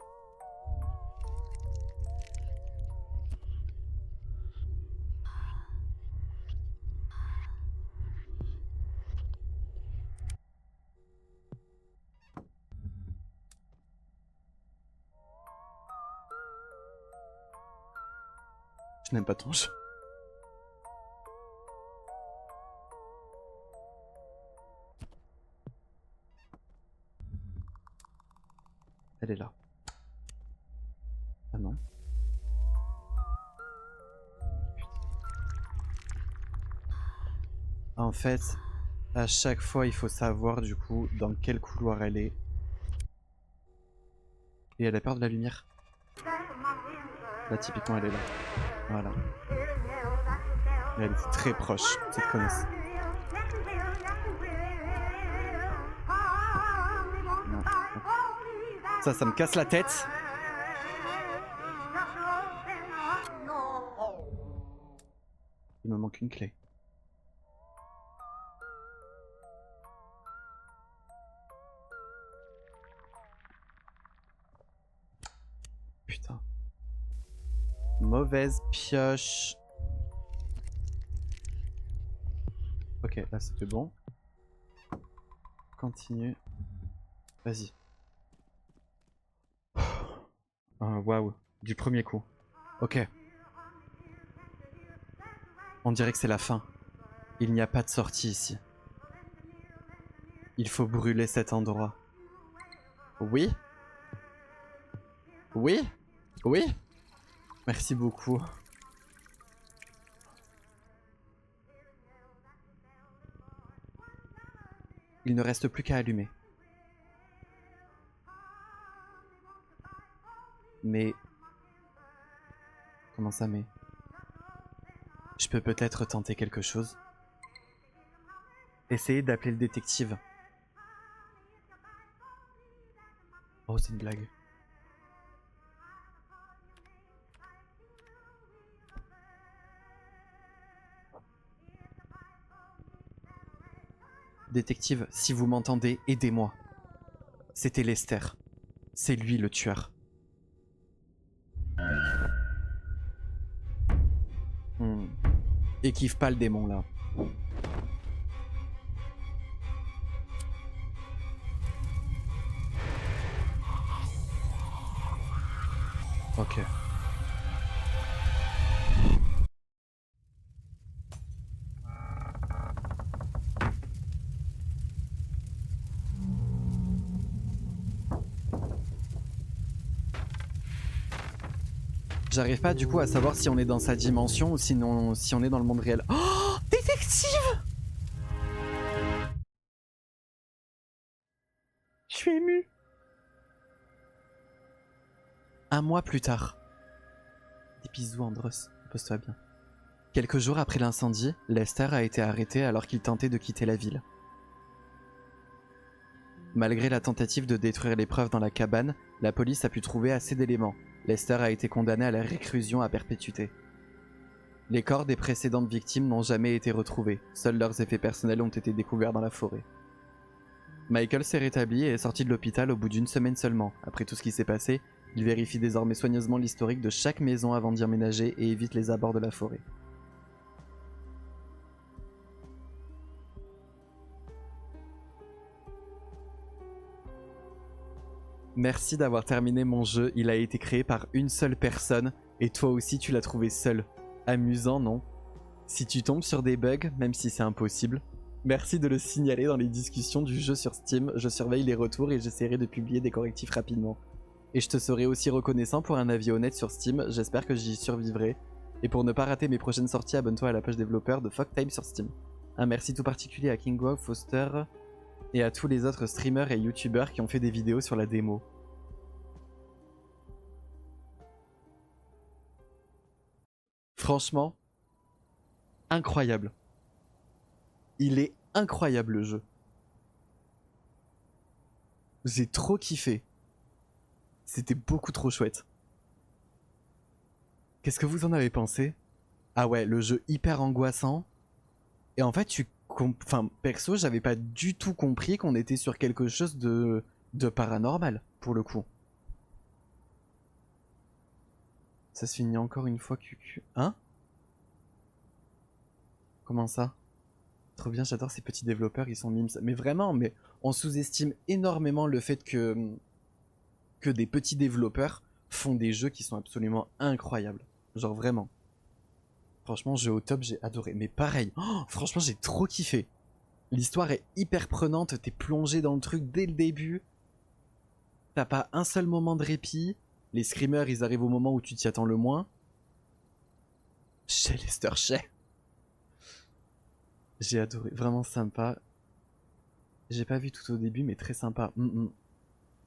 Je n'aime pas ton jeu. Elle est là. Ah non. En fait, à chaque fois, il faut savoir du coup dans quel couloir elle est. Et elle a peur de la lumière. Là, typiquement, elle est là. Voilà. Et elle est très proche, cette connasse. Non. Ça me casse la tête. Il me manque une clé. Putain. Mauvaise pioche. Ok, là c'était bon. Continue. Vas-y. Waouh, du premier coup. Ok. On dirait que c'est la fin. Il n'y a pas de sortie ici. Il faut brûler cet endroit. Oui? Oui? Oui? Merci beaucoup. Il ne reste plus qu'à allumer. Mais... Comment ça mais... Je peux peut-être tenter quelque chose. Essayer d'appeler le détective. Oh, c'est une blague. Détective, si vous m'entendez, aidez-moi. C'était Lester. C'est lui le tueur. Et kiffe pas le démon là. Ok. J'arrive pas du coup à savoir si on est dans sa dimension ou sinon si on est dans le monde réel. Oh, détective! Je suis ému. Un mois plus tard. Des bisous Andros, repose-toi bien. Quelques jours après l'incendie, Lester a été arrêté alors qu'il tentait de quitter la ville. Malgré la tentative de détruire les preuves dans la cabane, la police a pu trouver assez d'éléments. Lester a été condamné à la réclusion à perpétuité. Les corps des précédentes victimes n'ont jamais été retrouvés, seuls leurs effets personnels ont été découverts dans la forêt. Michael s'est rétabli et est sorti de l'hôpital au bout d'une semaine seulement. Après tout ce qui s'est passé, il vérifie désormais soigneusement l'historique de chaque maison avant d'y emménager et évite les abords de la forêt. Merci d'avoir terminé mon jeu, il a été créé par une seule personne et toi aussi tu l'as trouvé seul. Amusant, non? Si tu tombes sur des bugs, même si c'est impossible, merci de le signaler dans les discussions du jeu sur Steam, je surveille les retours et j'essaierai de publier des correctifs rapidement. Et je te serai aussi reconnaissant pour un avis honnête sur Steam, j'espère que j'y survivrai. Et pour ne pas rater mes prochaines sorties, abonne-toi à la page développeur de Fogtime sur Steam. Un merci tout particulier à KingWow, Foster et à tous les autres streamers et youtubeurs qui ont fait des vidéos sur la démo. Franchement, incroyable. Il est incroyable le jeu. J'ai trop kiffé. C'était beaucoup trop chouette. Qu'est-ce que vous en avez pensé? Ah ouais, le jeu hyper angoissant. Et en fait, perso, j'avais pas du tout compris qu'on était sur quelque chose de paranormal, pour le coup. Ça se finit encore une fois QQ. Hein? Comment ça? Trop bien, j'adore ces petits développeurs, ils sont mimes. Mais vraiment, mais on sous-estime énormément le fait que des petits développeurs font des jeux qui sont absolument incroyables. Genre vraiment. Franchement, jeu au top, j'ai adoré. Mais pareil, oh, franchement, j'ai trop kiffé. L'histoire est hyper prenante, t'es plongé dans le truc dès le début. T'as pas un seul moment de répit. Les screamers, ils arrivent au moment où tu t'y attends le moins. Chez Lester Shea. J'ai adoré, vraiment sympa. J'ai pas vu tout au début, mais très sympa.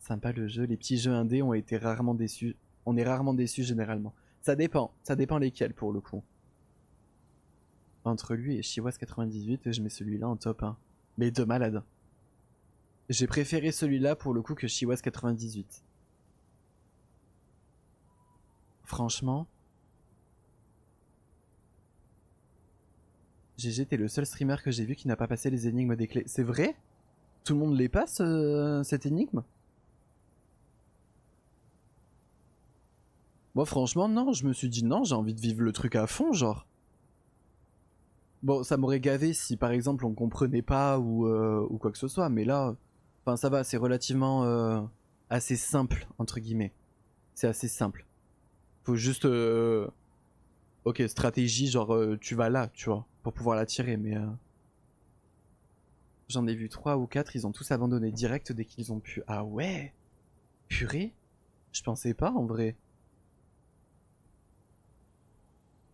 Sympa le jeu. Les petits jeux indés ont été rarement déçus. On est rarement déçus généralement. Ça dépend lesquels pour le coup. Entre lui et Chiwas 98, je mets celui-là en top 1. Mais de malade. J'ai préféré celui-là pour le coup que Chiwas 98. Franchement. GG, t'es le seul streamer que j'ai vu qui n'a pas passé les énigmes des clés. C'est vrai? Tout le monde les passe, cette énigme? Moi franchement non, je me suis dit non, j'ai envie de vivre le truc à fond, genre. Bon, ça m'aurait gavé si par exemple on comprenait pas ou quoi que ce soit, mais là, enfin ça va, c'est relativement assez simple, entre guillemets. C'est assez simple. Faut juste... ok, stratégie, genre tu vas là, tu vois, pour pouvoir la tirer, mais... J'en ai vu 3 ou 4, ils ont tous abandonné direct dès qu'ils ont pu. Ah ouais? Purée? Je pensais pas en vrai.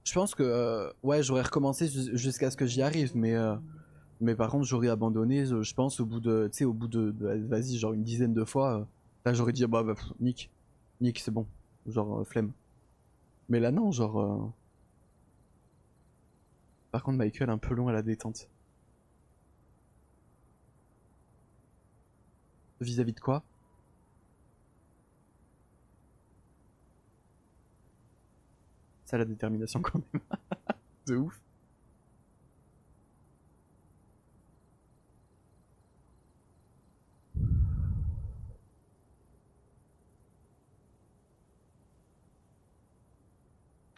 Je pense que ouais, j'aurais recommencé jusqu'à ce que j'y arrive, mais par contre j'aurais abandonné, je pense au bout de, tu sais, au bout de vas-y, genre une dizaine de fois, là j'aurais dit bah nique, c'est bon, genre flemme. Mais là non, genre. Par contre Michael un peu long à la détente. Vis-à-vis de quoi? Ça la détermination quand même. De ouf.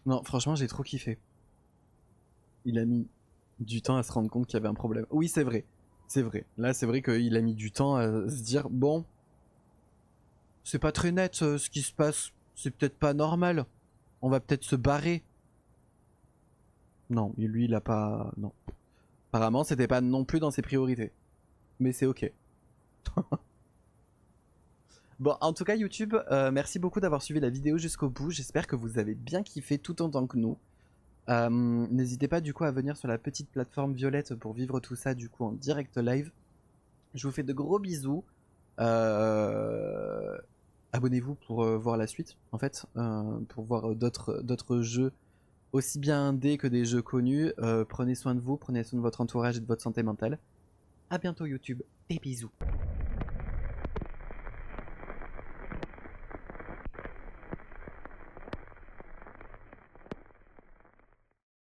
Non, franchement, j'ai trop kiffé. Il a mis du temps à se rendre compte qu'il y avait un problème. Oui, c'est vrai. C'est vrai. Là, c'est vrai qu'il a mis du temps à se dire bon, c'est pas très net ce qui se passe. C'est peut-être pas normal. On va peut-être se barrer. Non, lui, il a pas. Non. Apparemment, c'était pas non plus dans ses priorités. Mais c'est ok. Bon, en tout cas, YouTube, merci beaucoup d'avoir suivi la vidéo jusqu'au bout. J'espère que vous avez bien kiffé tout autant que nous. N'hésitez pas du coup à venir sur la petite plateforme violette pour vivre tout ça du coup en direct live. Je vous fais de gros bisous. Abonnez-vous pour voir la suite en fait, pour voir d'autres jeux aussi bien indés que des jeux connus. Prenez soin de vous, prenez soin de votre entourage et de votre santé mentale. A bientôt YouTube, des bisous.